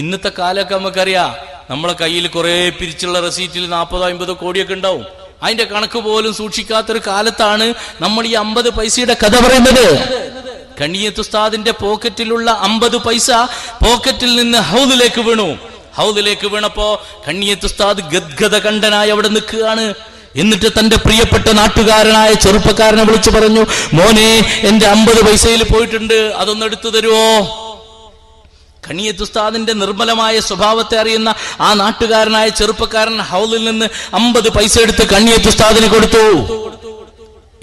ഇന്നത്തെ കാലമൊക്കെ നമുക്കറിയാം, നമ്മളെ കയ്യിൽ കുറെ പിരിച്ചുള്ള റെസീറ്റിൽ 40-50 കോടിയൊക്കെ ഉണ്ടാവും. അതിന്റെ കണക്ക് പോലും സൂക്ഷിക്കാത്തൊരു കാലത്താണ് നമ്മൾ ഈ 50 പൈസയുടെ കഥ പറയുന്നത്. കണ്ണിയത്ത് ഉസ്താദിന്റെ പോക്കറ്റിലുള്ള 50 പൈസ പോക്കറ്റിൽ നിന്ന് ഹൗദിലേക്ക് വീണു. ഹൗദിലേക്ക് വീണപ്പോ കണ്ണിയത്ത് ഉസ്താദ് ഗദ്ഗദ കണ്ഠനായി അവിടെ നിൽക്കുകയാണ്. എന്നിട്ട് തന്റെ പ്രിയപ്പെട്ട നാട്ടുകാരനായ ചെറുപ്പക്കാരനെ വിളിച്ചു പറഞ്ഞു, മോനെ എന്റെ 50 പൈസയിൽ പോയിട്ടുണ്ട്, അതൊന്ന് എടുത്തു തരുമോ? കണ്ണിയത്ത് ഉസ്താദിന്റെ നിർമ്മലമായ സ്വഭാവത്തെ അറിയുന്ന ആ നാട്ടുകാരനായ ചെറുപ്പക്കാരൻ ഹൗദിൽ നിന്ന് 50 പൈസ എടുത്ത് കണ്ണിയത്ത് ഉസ്താദിന് കൊടുത്തു.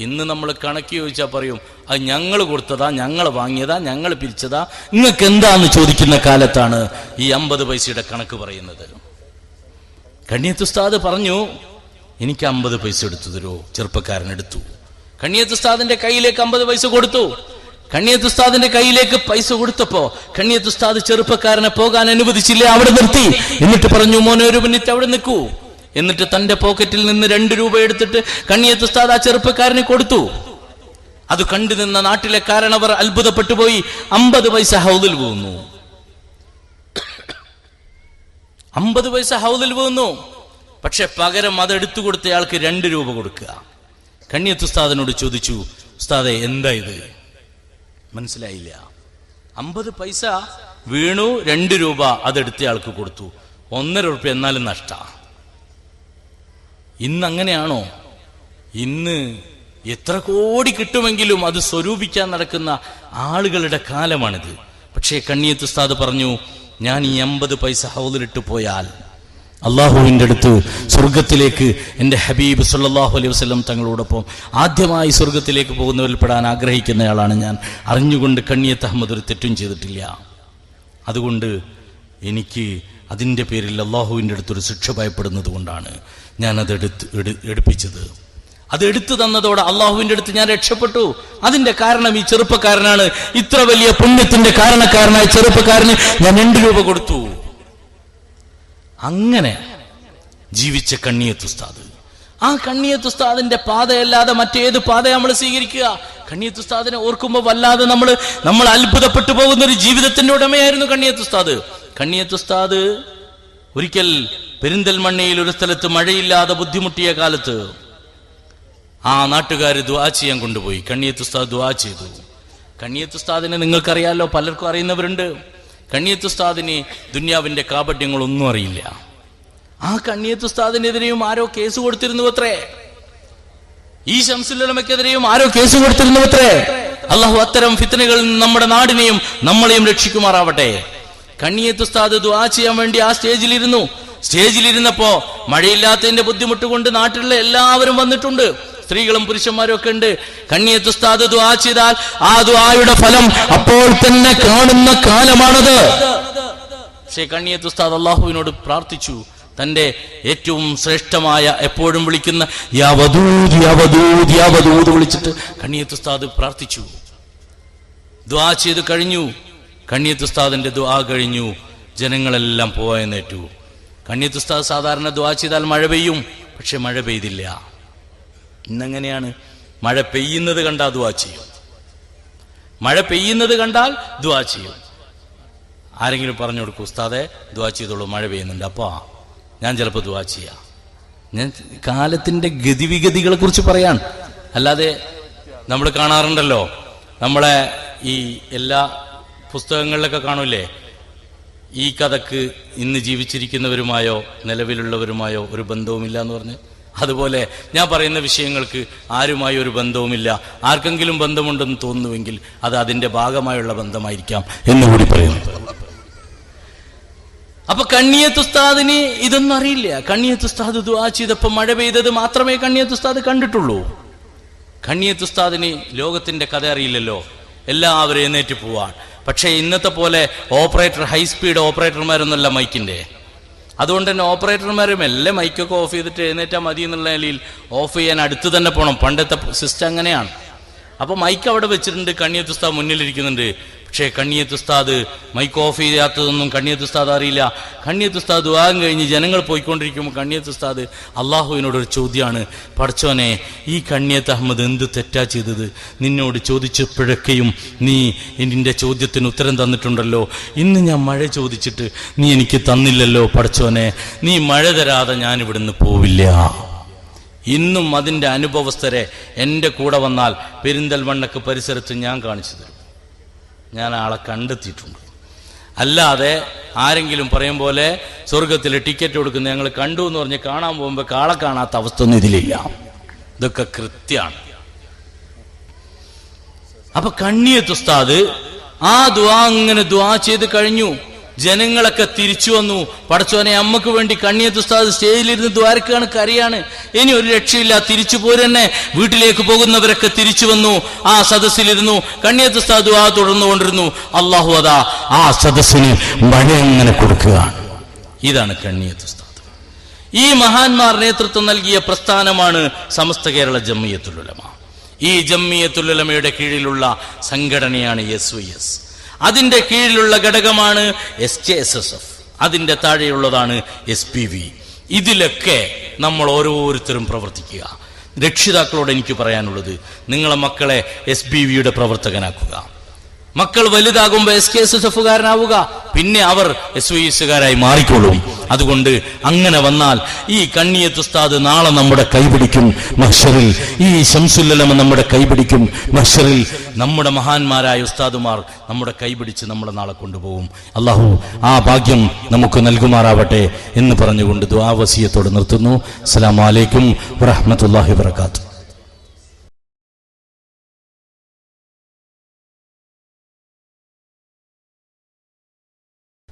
ഇന്ന് നമ്മൾ കണക്ക് ചോദിച്ചാൽ പറയും, അത് ഞങ്ങൾ കൊടുത്തതാ, ഞങ്ങൾ വാങ്ങിയതാ, ഞങ്ങൾ പിരിച്ചതാ, നിങ്ങൾക്ക് എന്താന്ന് ചോദിക്കുന്ന കാലത്താണ് ഈ 50 പൈസയുടെ കണക്ക് പറയുന്നത്. കണ്ണിയത്ത് ഉസ്താദ് പറഞ്ഞു, എനിക്ക് 50 പൈസ എടുത്തു തരുമോ? ചെറുപ്പക്കാരൻ എടുത്തു. കണ്ണിയത്ത് ഉസ്താദിന്റെ കയ്യിലേക്ക് 50 പൈസ കൊടുത്തു. കണ്ണിയത്ത് ഉസ്താദിന്റെ കയ്യിലേക്ക് പൈസ കൊടുത്തപ്പോ കണ്ണിയത്ത് ഉസ്താദ് ചെറുപ്പക്കാരനെ പോകാൻ അനുവദിച്ചില്ല, അവിടെ നിർത്തി. എന്നിട്ട് പറഞ്ഞു, മോനെ ഒരു മിനിറ്റ് അവിടെ നിൽക്കൂ. എന്നിട്ട് തന്റെ പോക്കറ്റിൽ നിന്ന് 2 രൂപ എടുത്തിട്ട് കണ്ണിയത്ത് ഉസ്താദ് ആ ചെറുപ്പക്കാരനെ കൊടുത്തു. അത് കണ്ടു നിന്ന നാട്ടിലെ കാരണവർ അത്ഭുതപ്പെട്ടു പോയി. 50 പൈസ ഹൗദിൽ പോകുന്നു, 50 പൈസ ഹൗദിൽ പോകുന്നു. പക്ഷെ പകരം അത് എടുത്തു കൊടുത്തയാൾക്ക് 2 രൂപ കൊടുക്കുക. കണ്ണിയത്ത് ഉസ്താദിനോട് ചോദിച്ചു, ഉസ്താദെ എന്താ ഇത്? മനസ്സിലായില്ല. 50 പൈസ വീണു, 2 രൂപ അതെടുത്തയാൾക്ക് കൊടുത്തു, 1.5 രൂപ എന്നാലും നഷ്ട. ഇന്ന് അങ്ങനെയാണോ? ഇന്ന് എത്ര കോടി കിട്ടുമെങ്കിലും അത് സ്വരൂപിക്കാൻ നടക്കുന്ന ആളുകളുടെ കാലമാണിത്. പക്ഷേ കണ്ണിയത്ത് ഉസ്താദ് പറഞ്ഞു, ഞാൻ ഈ 50 പൈസ ഹൗദിലിട്ട് പോയാൽ അള്ളാഹുവിൻ്റെ അടുത്ത് സ്വർഗത്തിലേക്ക് എൻ്റെ ഹബീബ് സല്ലല്ലാഹു അലൈഹി വസല്ലം തങ്ങളോടൊപ്പം ആദ്യമായി സ്വർഗത്തിലേക്ക് പോകുന്നവരിൽ പെടാൻ ആഗ്രഹിക്കുന്നയാളാണ് ഞാൻ. അറിഞ്ഞുകൊണ്ട് കണ്ണിയത്ത് അഹമ്മദ് ഒരു തെറ്റും ചെയ്തിട്ടില്ല. അതുകൊണ്ട് എനിക്ക് അതിൻ്റെ പേരിൽ അള്ളാഹുവിൻ്റെ അടുത്തൊരു ശിക്ഷ ഭയപ്പെടുന്നത് കൊണ്ടാണ് ഞാൻ അത് എടുപ്പിച്ചത്. അത് എടുത്തു തന്നതോടെ അള്ളാഹുവിൻ്റെ അടുത്ത് ഞാൻ രക്ഷപ്പെട്ടു. അതിന്റെ കാരണം ഈ ചെറുപ്പക്കാരനാണ്. ഇത്ര വലിയ പുണ്യത്തിന്റെ കാരണക്കാരനായ ചെറുപ്പക്കാരന് ഞാൻ 2 രൂപ കൊടുത്തു. അങ്ങനെ ജീവിച്ച കണ്ണിയത്ത് ഉസ്താദ്. ആ കണ്ണിയത്ത് ഉസ്താദിന്റെ പാതയല്ലാതെ മറ്റേത് പാത നമ്മൾ സ്വീകരിക്കുക? കണ്ണിയത്ത് ഉസ്താദിനെ ഓർക്കുമ്പോൾ വല്ലാതെ നമ്മൾ അത്ഭുതപ്പെട്ടു പോകുന്ന ഒരു ജീവിതത്തിന്റെ ഉടമയായിരുന്നു കണ്ണിയത്ത് ഉസ്താദ്. കണ്ണിയത്ത് ഉസ്താദ് ഒരിക്കൽ പെരിന്തൽമണ്ണയിൽ ഒരു സ്ഥലത്ത് മഴയില്ലാതെ ബുദ്ധിമുട്ടിയ കാലത്ത് ആ നാട്ടുകാർ ദുആ ചെയ്യാൻ കൊണ്ടുപോയി. കണ്ണിയത്ത് ഉസ്താദ് ദുആ ചെയ്തു. കണ്ണിയത്ത് ഉസ്താദിനെ നിങ്ങൾക്കറിയാലോ, പലർക്കും അറിയുന്നവരുണ്ട്. കണ്ണിയത്ത് ഉസ്താദിന് ദുന്യാവിന്റെ കാപട്യങ്ങളൊന്നും അറിയില്ല. ആ കണ്ണിയത്ത് ഉസ്താദിനെതിരെയും ആരോ കേസ് കൊടുത്തിരുന്നു അത്രേ. ഈ ശംസുൽ ഉലമയ്ക്കെതിരെയും ആരോ കേസ് കൊടുത്തിരുന്നു അത്രേ. അള്ളാഹു അത്തരം ഫിത്നകളിൽ നിന്ന് നമ്മുടെ നാടിനെയും നമ്മളെയും രക്ഷിക്കുമാറാവട്ടെ. കണ്ണിയത്ത് ഉസ്താദ് ദുആ ചെയ്യാൻ വേണ്ടി ആ സ്റ്റേജിലിരുന്നപ്പോ മഴയില്ലാത്തതിന്റെ ബുദ്ധിമുട്ട് കൊണ്ട് നാട്ടിലുള്ള എല്ലാവരും വന്നിട്ടുണ്ട്, സ്ത്രീകളും പുരുഷന്മാരും ഒക്കെ ഉണ്ട്. കണ്ണിയത്ത് ഉസ്താദ് ദുആ ചെയ്താൽ ആ ദുആയുടെ ഫലം അപ്പോൾ തന്നെ കാണുന്ന കാലമാണത്. പക്ഷേ കണ്ണിയത്ത് ഉസ്താദ് അള്ളാഹുവിനോട് പ്രാർത്ഥിച്ചു. തന്റെ ഏറ്റവും ശ്രേഷ്ഠമായ എപ്പോഴും വിളിക്കുന്ന യാ വദൂദ് യാ വദൂദ് യാ വദൂദ് വിളിച്ചിട്ട് കണ്ണിയത്ത് ഉസ്താദ് പ്രാർത്ഥിച്ചു. ദുആ ചെയ്ത് കഴിഞ്ഞു. കണ്ണിയത്ത് ഉസ്താദിന്റെ ദുആ കഴിഞ്ഞു. ജനങ്ങളെല്ലാം പോയെന്നേറ്റു. കണ്ണിയത്ത് ഉസ്താദ് സാധാരണ ദുആ ചെയ്താൽ മഴ പെയ്യും, പക്ഷെ മഴ പെയ്തില്ല. ഇന്നെങ്ങനെയാണ്? മഴ പെയ്യുന്നത് കണ്ടാൽ ദുആ ചെയ്യും. മഴ പെയ്യുന്നത് കണ്ടാൽ ദുആ ചെയ്യും. ആരെങ്കിലും പറഞ്ഞു കൊടുക്കും, ഉസ്താദെ ദുആ ചെയ്തോളൂ, മഴ പെയ്യുന്നുണ്ട്, അപ്പോ ഞാൻ ചിലപ്പോൾ ദുആ ചെയ്യാം. ഞാൻ കാലത്തിന്റെ ഗതിവിഗതികളെ കുറിച്ച് പറയാൻ, അല്ലാതെ നമ്മൾ കാണാറുണ്ടല്ലോ, നമ്മളെ ഈ എല്ലാ പുസ്തകങ്ങളിലൊക്കെ കാണൂലേ, ഈ കഥക്ക് ഇന്ന് ജീവിച്ചിരിക്കുന്നവരുമായോ നിലവിലുള്ളവരുമായോ ഒരു ബന്ധവുമില്ല എന്ന് പറഞ്ഞ്. അതുപോലെ ഞാൻ പറയുന്ന വിഷയങ്ങൾക്ക് ആരുമായി ഒരു ബന്ധവുമില്ല. ആർക്കെങ്കിലും ബന്ധമുണ്ടെന്ന് തോന്നുന്നുവെങ്കിൽ അത് അതിന്റെ ഭാഗമായുള്ള ബന്ധമായിരിക്കാം എന്നുകൂടി പറയുന്നു. അപ്പൊ കണ്ണിയത്ത് ഉസ്താദിന് ഇതൊന്നും അറിയില്ല. കണ്ണിയത്ത് ഉസ്താദ് ദുആ ചെയ്തപ്പോ മഴ പെയ്തത് മാത്രമേ കണ്ണിയത്ത് ഉസ്താദ് കണ്ടിട്ടുള്ളൂ. കണ്ണിയത്ത് ഉസ്താദിന് ലോകത്തിന്റെ കഥ അറിയില്ലല്ലോ, എല്ലാവരും എഴുന്നേറ്റ് പോവാൻ. പക്ഷേ ഇന്നത്തെ പോലെ ഹൈസ്പീഡ് ഓപ്പറേറ്റർമാരൊന്നുമല്ല മൈക്കിന്റെ. അതുകൊണ്ട് തന്നെ ഓപ്പറേറ്റർമാരും എല്ലാം മൈക്കൊക്കെ ഓഫ് ചെയ്തിട്ട് എഴുന്നേറ്റാൽ മതി എന്നുള്ള നിലയിൽ ഓഫ് ചെയ്യാൻ അടുത്ത് തന്നെ പോകണം. പണ്ടത്തെ സിസ്റ്റം അങ്ങനെയാണ്. അപ്പൊ മൈക്ക് അവിടെ വെച്ചിട്ടുണ്ട്, കണ്ണിയത്ത് ഉസ്താദ് മുന്നിലിരിക്കുന്നുണ്ട്. പക്ഷേ കണ്ണിയത്ത് ഉസ്താദ് മൈക്ക് ഓഫ് ചെയ്യാത്തതൊന്നും കണ്ണിയത്ത് ഉസ്താദ് അറിയില്ല. കണ്ണിയത്ത് ഉസ്താദ് ദുആ കഴിഞ്ഞ് ജനങ്ങൾ പോയിക്കൊണ്ടിരിക്കുമ്പോൾ കണ്ണിയത്ത് ഉസ്താദ് അള്ളാഹുവിനോടൊരു ചോദ്യമാണ്, പടച്ചോനെ ഈ കണ്ണിയത്ത് അഹമ്മദ് എന്ത് തെറ്റാ ചെയ്തത്? നിന്നോട് ചോദിച്ചപ്പോഴൊക്കെയും നീ നിന്റെ ചോദ്യത്തിന് ഉത്തരം തന്നിട്ടുണ്ടല്ലോ. ഇന്ന് ഞാൻ മഴ ചോദിച്ചിട്ട് നീ എനിക്ക് തന്നില്ലല്ലോ പടച്ചോനെ, നീ മഴ തരാതെ ഞാൻ ഇവിടുന്ന് പോവില്ല. ഇന്നും അതിൻ്റെ അനുഭവസ്ഥരെ എൻ്റെ കൂടെ വന്നാൽ പെരിന്തൽമണ്ണക്ക് പരിസരത്ത് ഞാൻ കാണിച്ചു തരും. ഞാൻ ആളെ കണ്ടെത്തിയിട്ടുണ്ട്. അല്ലാതെ ആരെങ്കിലും പറയും പോലെ സ്വർഗത്തിൽ ടിക്കറ്റ് കൊടുക്കുന്ന ഞങ്ങൾ കണ്ടു എന്ന് പറഞ്ഞ് കാണാൻ പോകുമ്പോൾ കാളെ കാണാത്ത അവസ്ഥ ഒന്നും ഇതിലില്ല. ഇതൊക്കെ കൃത്യമാണ്. അപ്പൊ കണ്ണിയത്ത് ഉസ്താദ് ആ ദുആ അങ്ങനെ ദുആ ചെയ്ത് കഴിഞ്ഞു. ജനങ്ങളൊക്കെ തിരിച്ചു വന്നു. പടച്ചോനെ അമ്മക്ക് വേണ്ടി കണ്ണിയത്ത് ഉസ്താദ് സ്റ്റേജിലിരുന്ന് ദ്വാരക്കാണ്, കരയാണ്. ഇനി ഒരു രക്ഷയില്ല, തിരിച്ചു പോരെന്നെ. വീട്ടിലേക്ക് പോകുന്നവരൊക്കെ തിരിച്ചു വന്നു. ആ സദസ്സിലിരുന്നു. കണ്ണിയത്ത് ഉസ്താദ് ദുആ തുടർന്നുകൊണ്ടിരുന്നു. അല്ലാഹു അതാ ആ സദസ്സിന് മഴ അങ്ങനെ കൊടുക്കുകയാണ്. ഇതാണ് കണ്ണിയത്ത് ഉസ്താദ്. ഈ മഹാന്മാർ നേതൃത്വം നൽകിയ പ്രസ്ഥാനമാണ് സമസ്ത കേരള ജംഇയ്യത്തുൽ ഉലമ. ഈ ജംഇയ്യത്തുൽ ഉലമയുടെ കീഴിലുള്ള സംഘടനയാണ് SYS. അതിന്റെ കീഴിലുള്ള ഘടകമാണ് SKSSF. അതിന്റെ താഴെയുള്ളതാണ് SPV. ഇതിലൊക്കെ നമ്മൾ ഓരോരുത്തരും പ്രവർത്തിക്കുക. രക്ഷിതാക്കളോട് എനിക്ക് പറയാനുള്ളത്, നിങ്ങളെ മക്കളെ SPVയുടെ പ്രവർത്തകനാക്കുക. മക്കൾ വലുതാകുമ്പോൾ SKSSFകാരനാവുക, പിന്നെ അവർ SYSകാരായി മാറിക്കൊള്ളും. അതുകൊണ്ട് അങ്ങനെ വന്നാൽ ഈ കണ്ണിയത്ത് ഉസ്താദ് നാളെ നമ്മുടെ കൈപിടിക്കും മഹ്ശറിൽ. ഈ ശംസുൽ ഉലമ നമ്മുടെ കൈപിടിക്കും മഹ്ശറിൽ. നമ്മുടെ മഹാന്മാരായ ഉസ്താദുമാർ നമ്മുടെ കൈപിടിച്ച് നമ്മളെ നാളെ കൊണ്ടുപോകും. അല്ലാഹു ആ ഭാഗ്യം നമുക്ക് നൽകുമാറാവട്ടെ എന്ന് പറഞ്ഞുകൊണ്ട് ദുആ വസിയത്തോടെ നിർത്തുന്നു. അസ്സലാമു അലൈക്കും വറഹ്മത്തുള്ളാഹി വബറകാതുഹു.